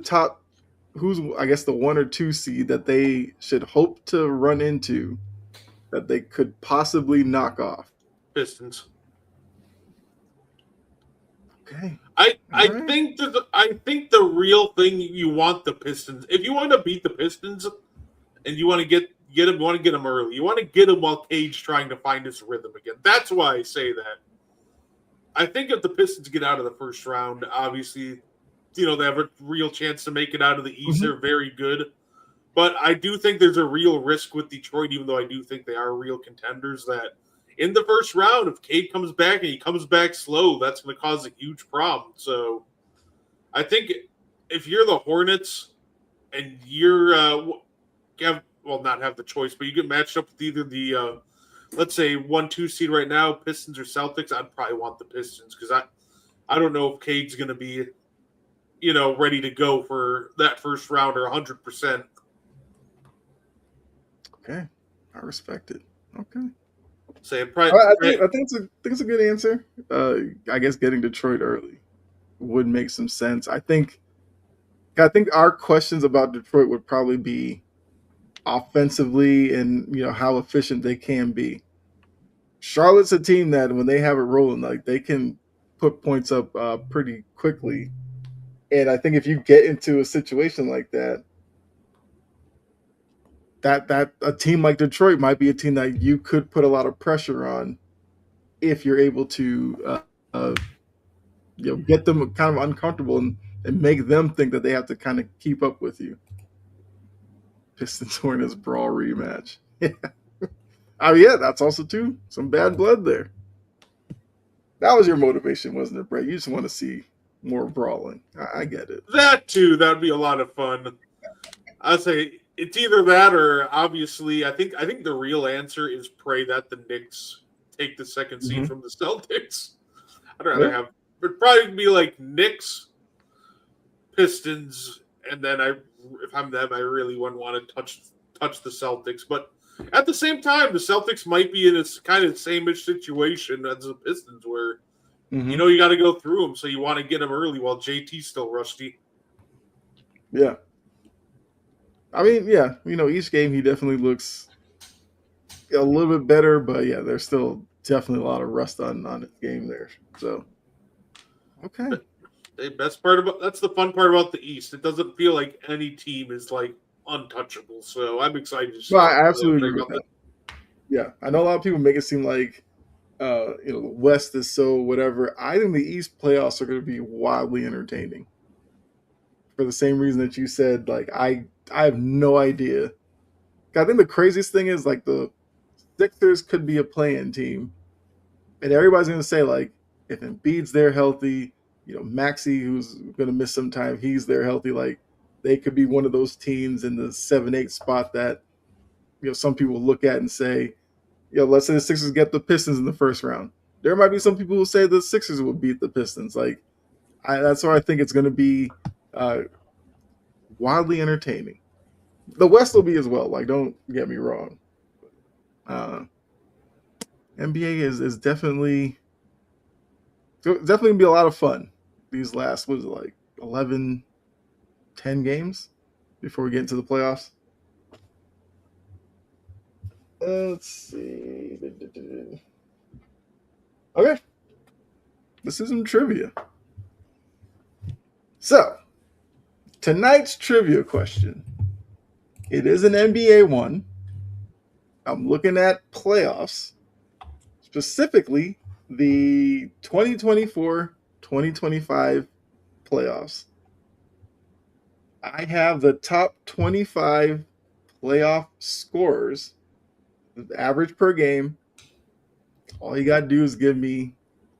guess the 1 or 2 seed that they should hope to run into that they could possibly knock off? Pistons. Okay. I think the real thing, you want the Pistons. If you want to beat the Pistons and you want to get them, you want to get them early. You want to get them while Cade's trying to find his rhythm again. That's why I say that. I think if the Pistons get out of the first round, obviously, they have a real chance to make it out of the East. They're very good. But I do think there's a real risk with Detroit, even though I do think they are real contenders, that in the first round, if Cade comes back and he comes back slow, that's going to cause a huge problem. So I think if you're the Hornets and you're not have the choice, but you get matched up with either the let's say 1-2 seed right now, Pistons or Celtics, I'd probably want the Pistons, because I don't know if Cade's going to be ready to go for that first round or 100%. Okay. I respect it. Okay. Say I probably, think it's a good answer. I guess getting Detroit early would make some sense. I think our questions about Detroit would probably be offensively and how efficient they can be. Charlotte's a team that when they have it rolling, like they can put points up pretty quickly. And I think if you get into a situation like that, that a team like Detroit might be a team that you could put a lot of pressure on if you're able to uh, get them kind of uncomfortable and make them think that they have to kind of keep up with you. Pistons Hornets brawl rematch. Oh yeah, that's also too some bad blood there. That was your motivation, wasn't it, Brett? You just want to see more brawling. I get it. that too. That'd be a lot of fun. I'd say it's either that or obviously I think the real answer is pray that the Knicks take the second seed from the Celtics. I'd rather have it'd probably be like Knicks, Pistons, and then if I'm them, I really wouldn't want to touch the Celtics. But at the same time, the Celtics might be in a kind of same-ish situation as the Pistons, where you got to go through them, so you want to get them early while JT's still rusty. Yeah. I mean, yeah, each game he definitely looks a little bit better, but yeah, there's still definitely a lot of rust on his game there. So, okay. The best part that's the fun part about the East. It doesn't feel like any team is like untouchable. So I'm excited to see. Well, I absolutely agree with that. Yeah, I know a lot of people make it seem like the West is so whatever. I think the East playoffs are going to be wildly entertaining. For the same reason that you said, like I have no idea. I think the craziest thing is like the Sixers could be a play-in team, and everybody's going to say like if Embiid's there healthy, Maxey who's going to miss some time, he's there healthy. Like they could be one of those teams in the 7-8 spot that some people look at and say, let's say the Sixers get the Pistons in the first round. There might be some people who say the Sixers will beat the Pistons. Like that's why I think it's going to be wildly entertaining. The West will be as well. Like don't get me wrong. NBA is definitely gonna be a lot of fun. These last 11, 10 games before we get into the playoffs. Let's see. Okay. This is some trivia. So, tonight's trivia question. It is an NBA one. I'm looking at playoffs, specifically the 2024-2025 playoffs. I have the top 25 playoff scorers, the average per game. All you got to do is give me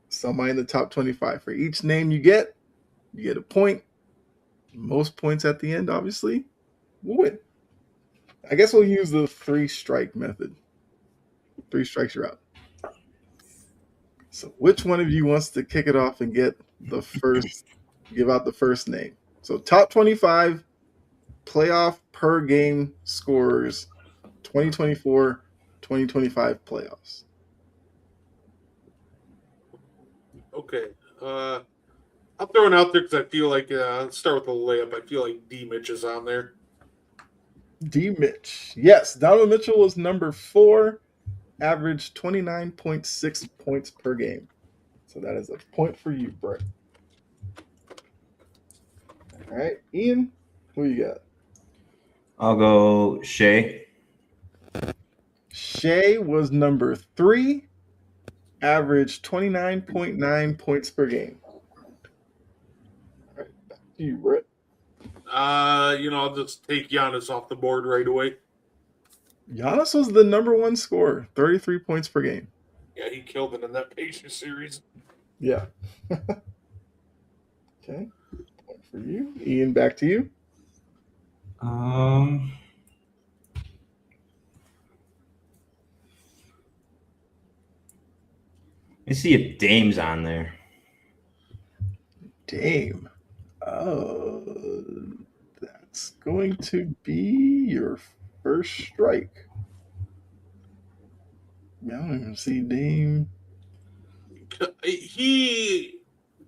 somebody in the top 25. For each name you get a point. Most points at the end, obviously, will win. I guess we'll use the 3-strike method. 3 strikes, you're out. So which one of you wants to kick it off and give out the first name? So top 25 playoff per game scorers, 2024-2025 playoffs. Okay. I'm throwing out there because I feel like let's start with a layup. I feel like D Mitch is on there. D Mitch. Yes, Donovan Mitchell was number 4, averaged 29.6 points per game. So that is a point for you, Brett. All right, Ian, who you got? I'll go Shea. Shea was number 3, averaged 29.9 points per game. All right, back to you, Brett. I'll just take Giannis off the board right away. Giannis was the number 1 scorer, 33 points per game. Yeah, he killed it in that Pacers series. Yeah. Okay, point for you. Ian, back to you. Let's see if Dame's on there. Dame. That's going to be your first strike. I don't even see Dame. Dame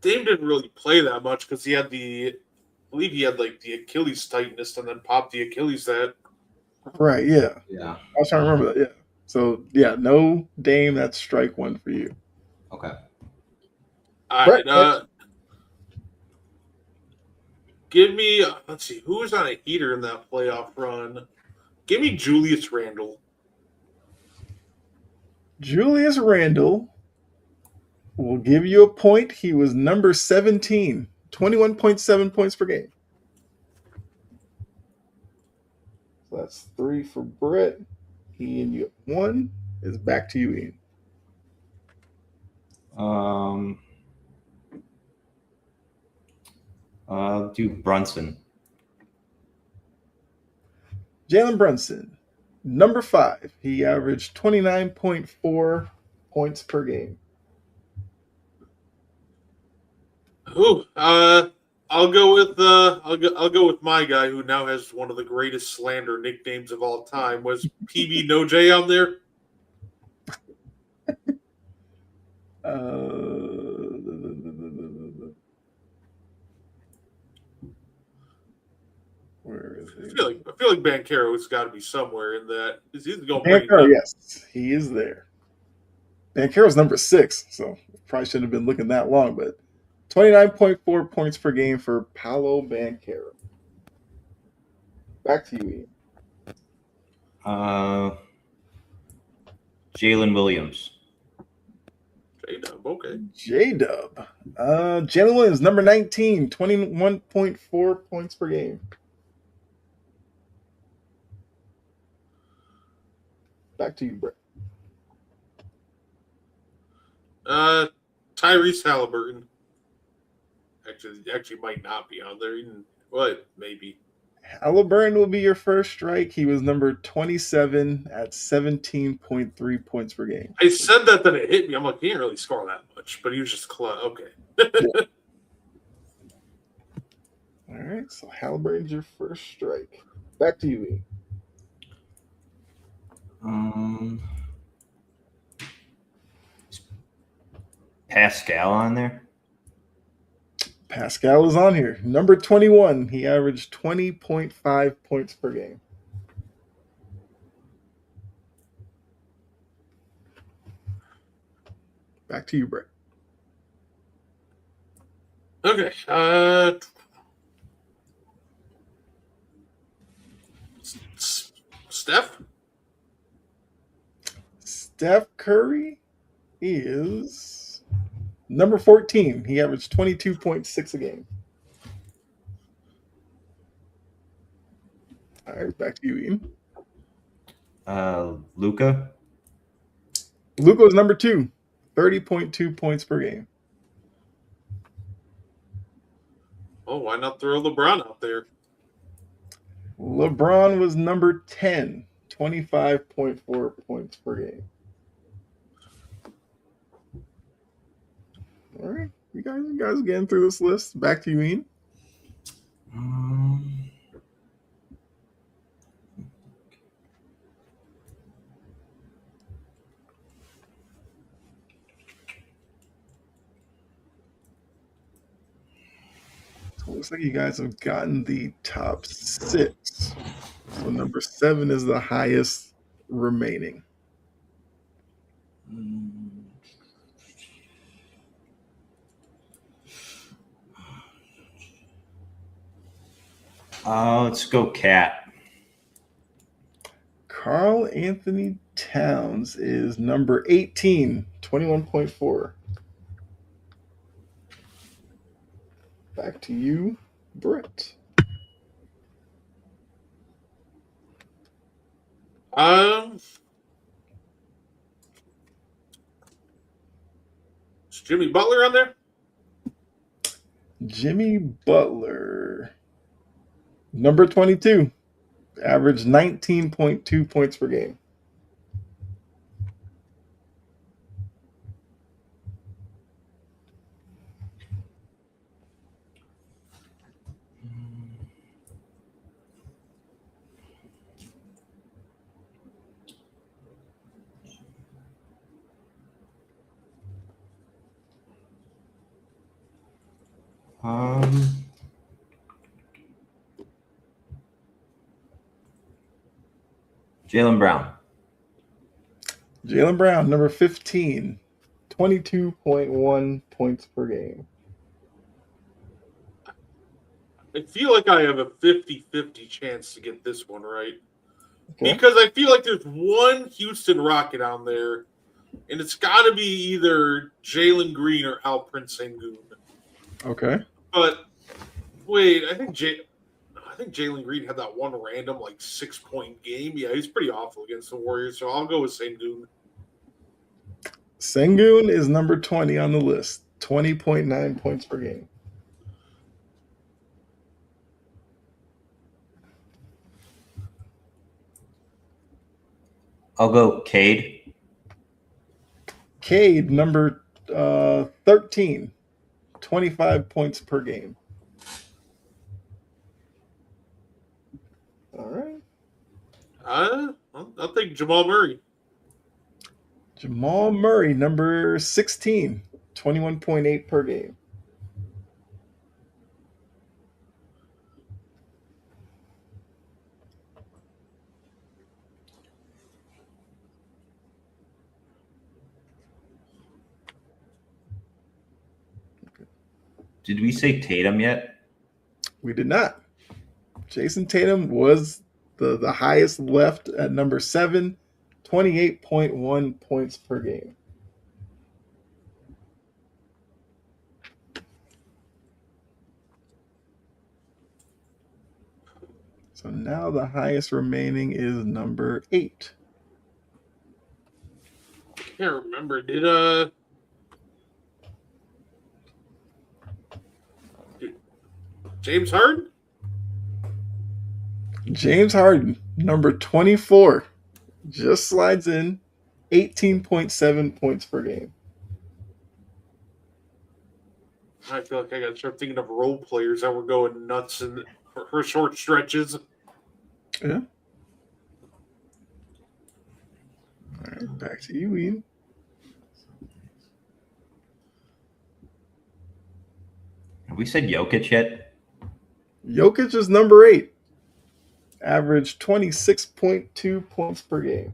didn't really play that much because he had I believe he had like the Achilles tightness and then popped the Achilles that. Right, yeah. Yeah. I was trying to remember that, yeah. So, yeah, no Dame. That's strike one for you. Okay. All Brett, right. Give me, let's see, who was on a heater in that playoff run? Give me Julius Randle. Julius Randle will give you a point. He was number 17, 21.7 points per game. So that's 3 for Brett. Ian, you have 1. It's back to you, Ian. Do Brunson. Jalen Brunson, number 5. He averaged 29.4 points per game. Ooh, I'll go with my guy who now has one of the greatest slander nicknames of all time. Was PB No J on there? Where is he? I feel like Banchero's got to be somewhere in that. He's going to Banchero, yes, he is there. Banchero's number 6, so probably shouldn't have been looking that long, but 29.4 points per game for Paolo Banchero. Back to you, Ian. Jalen Williams. J-Dub, okay. J-Dub. Jalen Williams, number 19, 21.4 points per game. Back to you, Brett. Tyrese Halliburton. Actually might not be on there. What? Maybe. Halliburton will be your first strike. He was number 27 at 17.3 points per game. I said that, then it hit me. I'm like, he didn't really score that much, but he was just close. Okay. Yeah. All right, so Halliburton's your first strike. Back to you, Ian. Pascal on there? Pascal is on here. Number 21. He averaged 20.5 points per game. Back to you, Brett. Okay. Steph? Steph Curry is number 14. He averaged 22.6 a game. All right, back to you, Ian. Luka? Luka was number 2, 30.2 points per game. Oh, why not throw LeBron out there? LeBron was number 10, 25.4 points per game. All right, you guys are getting through this list. Back to you, Ian. So it looks like you guys have gotten the top 6. So number 7 is the highest remaining. Let's go Cat. Karl Anthony Towns is number 18, 21.4. Back to you, Brett. Is Jimmy Butler on there? Jimmy Butler, number 22, averaged 19.2 points per game. Jaylen Brown. Jaylen Brown, number 15, 22.1 points per game. I feel like I have a 50-50 chance to get this one right. Okay. Because I feel like there's one Houston Rocket on there, and it's got to be either Jalen Green or Alperen Sengun. Okay. But wait, I think Jalen Green had that one random 6-point game. Yeah, he's pretty awful against the Warriors, so I'll go with Sengun. Sengun is number 20 on the list, 20.9 points per game. I'll go Cade. Cade, number 13, 25 points per game. All right. I'll take Jamal Murray. Jamal Murray, number 16, 21.8 per game. Did we say Tatum yet? We did not. Jason Tatum was the highest left at number 7, 28.1 points per game. So now the highest remaining is number 8. I can't remember. Did James Harden? James Harden, number 24, just slides in 18.7 points per game. I feel like I got to start thinking of role players that were going nuts for short stretches. Yeah. All right, back to you, Ian. Have we said Jokic yet? Jokic is number 8. Average 26.2 points per game.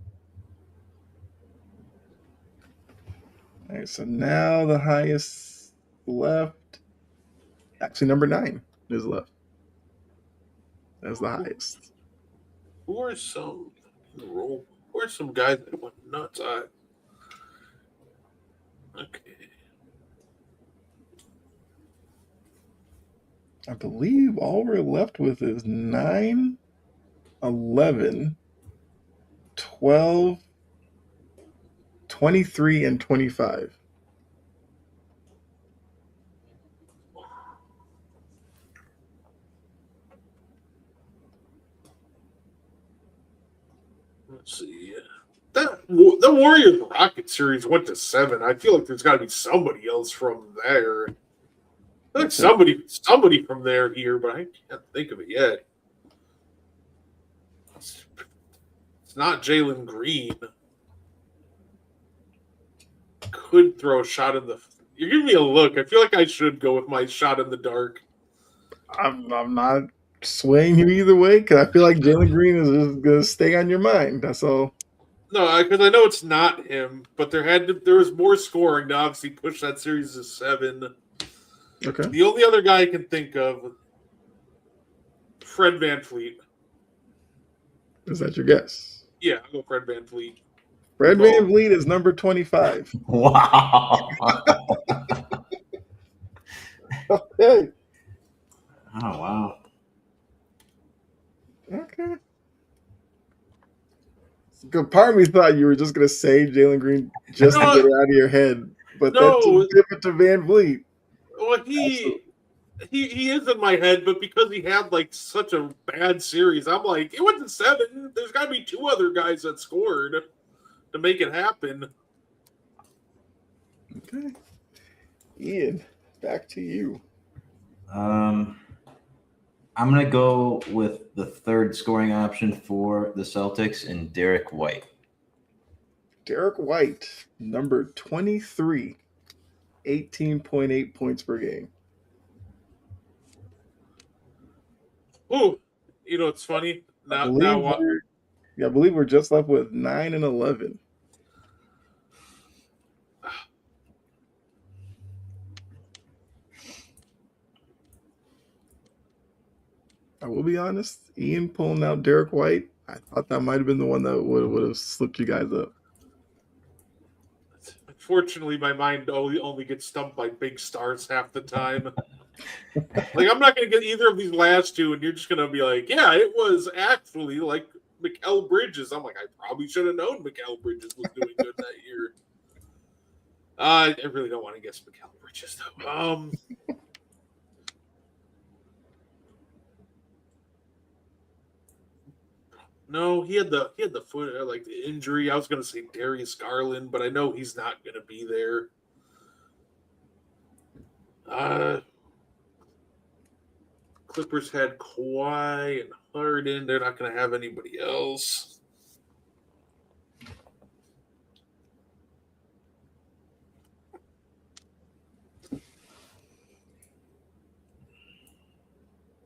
All right, so now the highest left. Actually, number 9 is left. That's the highest. Who are some guys that went nuts? Okay. I believe all we're left with is 9, 11, 12, 23, and 25. Let's see. The Warriors Rocket series went to 7. I feel like there's got to be somebody else from there. I think somebody from there here, but I can't think of it yet. It's not Jalen Green. Could throw a shot in the. You're giving me a look. I feel like I should go with my shot in the dark. I'm not swaying you either way because I feel like Jalen Green is just going to stay on your mind. That's all. No, because I know it's not him, but there was more scoring to obviously push that series to 7. Okay. The only other guy I can think of, Fred VanVleet. Is that your guess? Yeah, I'll go Fred VanVleet. Fred VanVleet is number 25. Wow. Okay. Oh, wow. Okay. Good part of me thought you were just going to say Jalen Green just to get it out of your head, but No. then to give it to VanVleet. Well, he is in my head, but because he had such a bad series, I'm like, it went to 7. There's got to be 2 other guys that scored to make it happen. Okay. Ian, back to you. I'm going to go with the third scoring option for the Celtics and Derek White. Derek White, number 23, 18.8 points per game. Ooh, you know, it's funny. I Now, believe now what? I believe we're just left with 9 and 11. I will be honest, Ian pulling out Derek White, I thought that might have been the one that would have slipped you guys up. Unfortunately, my mind only gets stumped by big stars half the time. Like, I'm not going to get either of these last two, and you're just going to be like, yeah, it was actually like Mikal Bridges. I'm like, I probably should have known Mikal Bridges was doing good that year. I really don't want to guess Mikal Bridges, though. No, he had the foot like the injury. I was going to say Darius Garland, but I know he's not going to be there. Clippers had Kawhi and Harden. They're not going to have anybody else.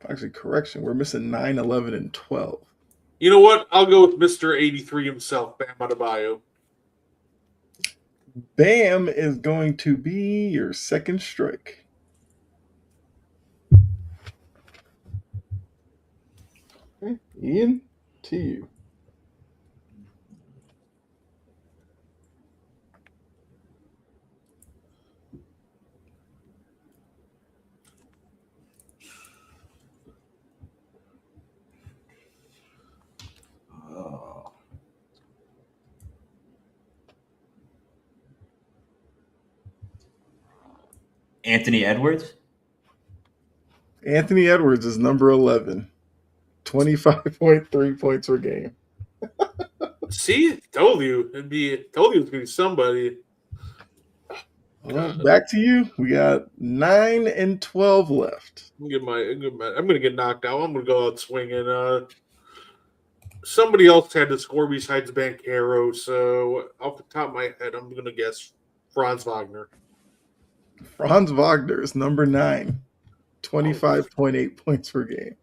Actually, correction, we're missing 9, 11, and 12. You know what? I'll go with Mr. 83 himself, Bam Adebayo. Bam is going to be your second strike. Okay, Ian, to you. Anthony Edwards. Anthony Edwards is number 11. 25.3 points per game. See, told you it was gonna be somebody. Well, back to you. We got 9 and 12 left. I'm gonna get knocked out. I'm gonna go out swinging. Somebody else had to score besides Banchero, so off the top of my head, I'm gonna guess Franz Wagner. Franz Wagner is number 9. 25.8 points per game.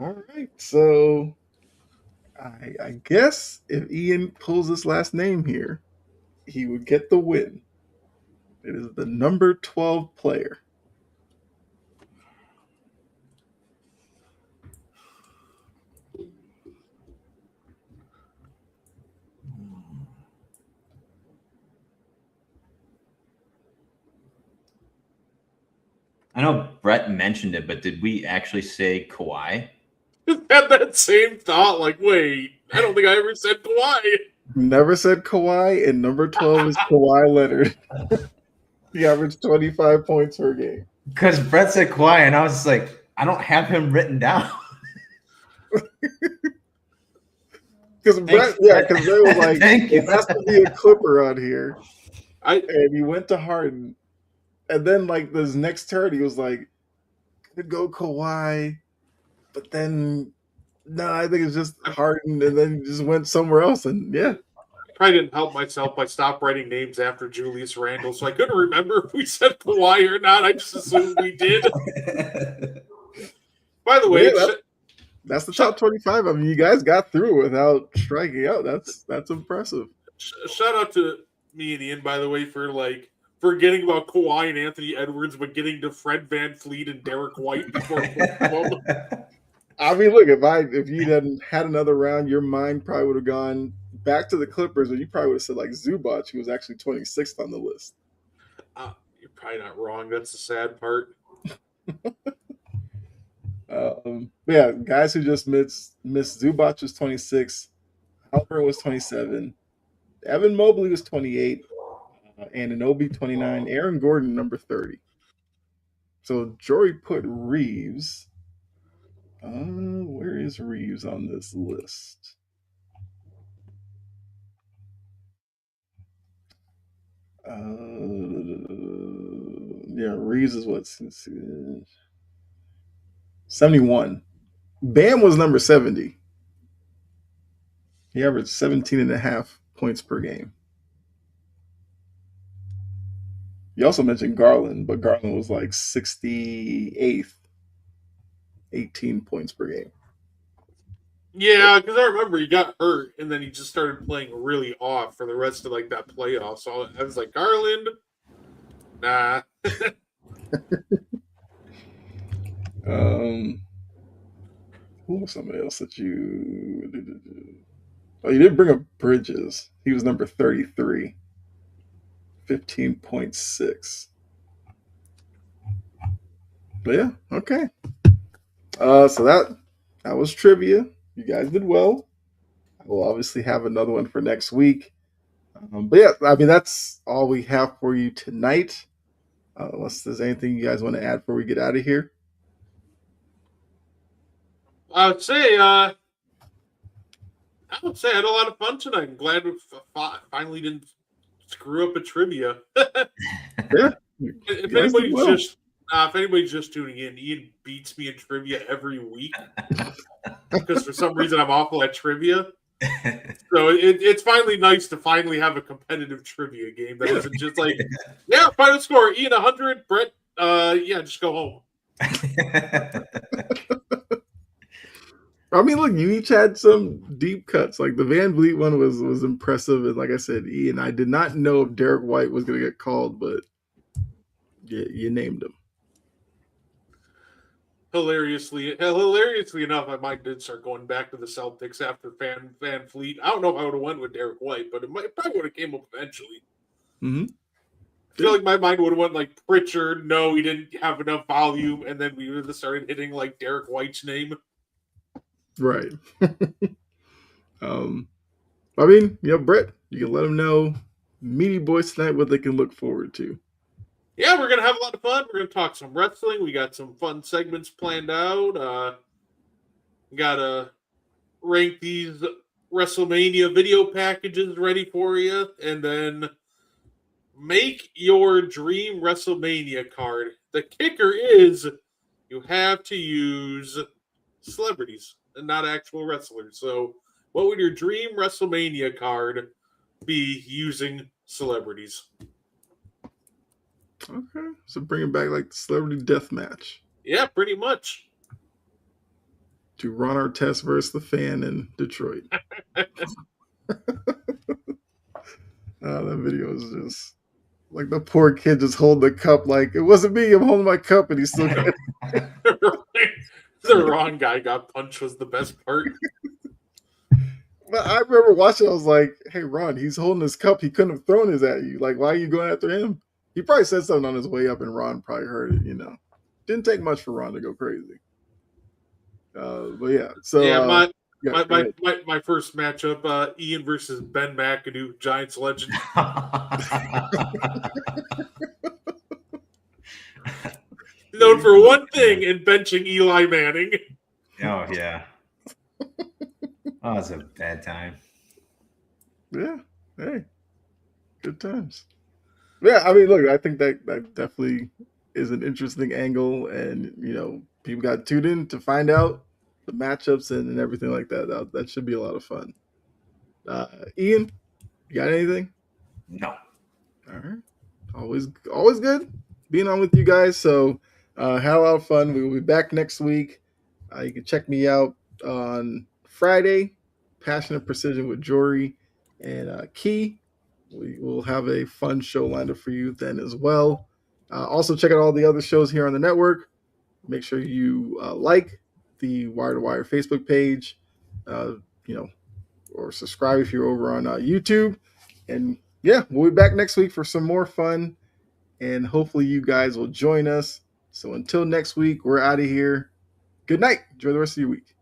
All right, so I guess if Ian pulls this last name here, he would get the win. It is the number 12 player. I know Brett mentioned it, but did we actually say Kawhi? Had that same thought, like, wait, I don't think I ever said Kawhi. Never said Kawhi, and number 12 is Kawhi Leonard. He averaged 25 points per game. Because Brett said Kawhi, and I was just like, I don't have him written down. Because Brett, they were like, Thank you. it has to be a Clipper on here. I And he went to Harden. And then, like, this next turn, he was like, could go Kawhi. But then, no, I think it's just Harden. And then he just went somewhere else. And yeah. probably didn't help myself by stop writing names after Julius Randle, so I couldn't remember if we said Kawhi or not. I just assumed we did. By the way, Yeah, that's the top 25. I mean, you guys got through without striking out. That's impressive. shout out to me and Ian, by the way, for like forgetting about Kawhi and Anthony Edwards, but getting to Fred VanVleet and Derek White before both of them. I mean, look, if you hadn't had another round, your mind probably would have gone back to the Clippers, or you probably would have said like Zubac, who was actually 26th on the list. You're probably not wrong. That's the sad part. Yeah, guys who just missed Zubac was 26, Halpern was 27, Evan Mobley was 28, Anunoby 29, Aaron Gordon number 30. So Jory put Reeves. Where is Reeves on this list? Yeah, Reeves is what? 71. Bam was number 70. He averaged 17 and a half points per game. You also mentioned Garland, but Garland was like 68th, 18 points per game. Yeah, because I remember he got hurt and then he just started playing really off for the rest of like that playoff. So I was like, Garland, nah. Who was somebody else that you? Oh, you did bring up Bridges. He was number 33, 15.6. But yeah, okay. So that was trivia. You guys did well. I will obviously have another one for next week. But yeah, I mean that's all we have for you tonight. Unless there's anything you guys want to add before we get out of here. I would say I had a lot of fun tonight. I'm glad we finally didn't screw up a trivia. Yeah. If anybody's just tuning in, Ian beats me in trivia every week because for some reason I'm awful at trivia. So it's finally nice to finally have a competitive trivia game that isn't just like, yeah, final score, Ian 100, Brett, yeah, just go home. I mean, look, you each had some deep cuts. Like the Van Vliet one was impressive, and like I said, Ian, I did not know if Derek White was going to get called, but you named him. Hilariously enough, my mind did start going back to the Celtics after Van Fleet. I don't know if I would have went with Derek White, but it probably would have came up eventually. Mm-hmm. I feel like my mind would have went like Pritchard. No, he didn't have enough volume, and then we would have started hitting like Derek White's name. Right. I mean, Brett, you can let them know, Meaty Boys tonight, what they can look forward to. Yeah, we're going to have a lot of fun. We're going to talk some wrestling. We got some fun segments planned out. We got to rank these WrestleMania video packages ready for you. And then make your dream WrestleMania card. The kicker is you have to use celebrities and not actual wrestlers. So what would your dream WrestleMania card be using celebrities? Okay, so bringing back like the celebrity death match. Yeah, pretty much. To Ron Artest versus the Fan in Detroit. That video is just like the poor kid just holding the cup like, it wasn't me, I'm holding my cup, and he's still got The wrong guy got punched was the best part. But I remember watching, I was like, hey, Ron, he's holding his cup. He couldn't have thrown his at you. Like, why are you going after him? He probably said something on his way up, and Ron probably heard it, Didn't take much for Ron to go crazy. But yeah, so... Yeah, my first matchup, Ian versus Ben McAdoo, Giants legend. Known for one thing in benching Eli Manning. Oh, yeah. Oh, it's a bad time. Yeah. Hey. Good times. Yeah, I mean, look, I think that definitely is an interesting angle, and, people got tuned in to find out the matchups and everything like that. That should be a lot of fun. Ian, you got anything? No. All right. Always good being on with you guys. So had a lot of fun. We will be back next week. You can check me out on Friday, Passionate Precision with Jory and Key. We will have a fun show lined up for you then as well. Also, check out all the other shows here on the network. Make sure you like the Wire to Wire Facebook page, or subscribe if you're over on YouTube. And yeah, we'll be back next week for some more fun, and hopefully you guys will join us. So until next week, we're out of here. Good night. Enjoy the rest of your week.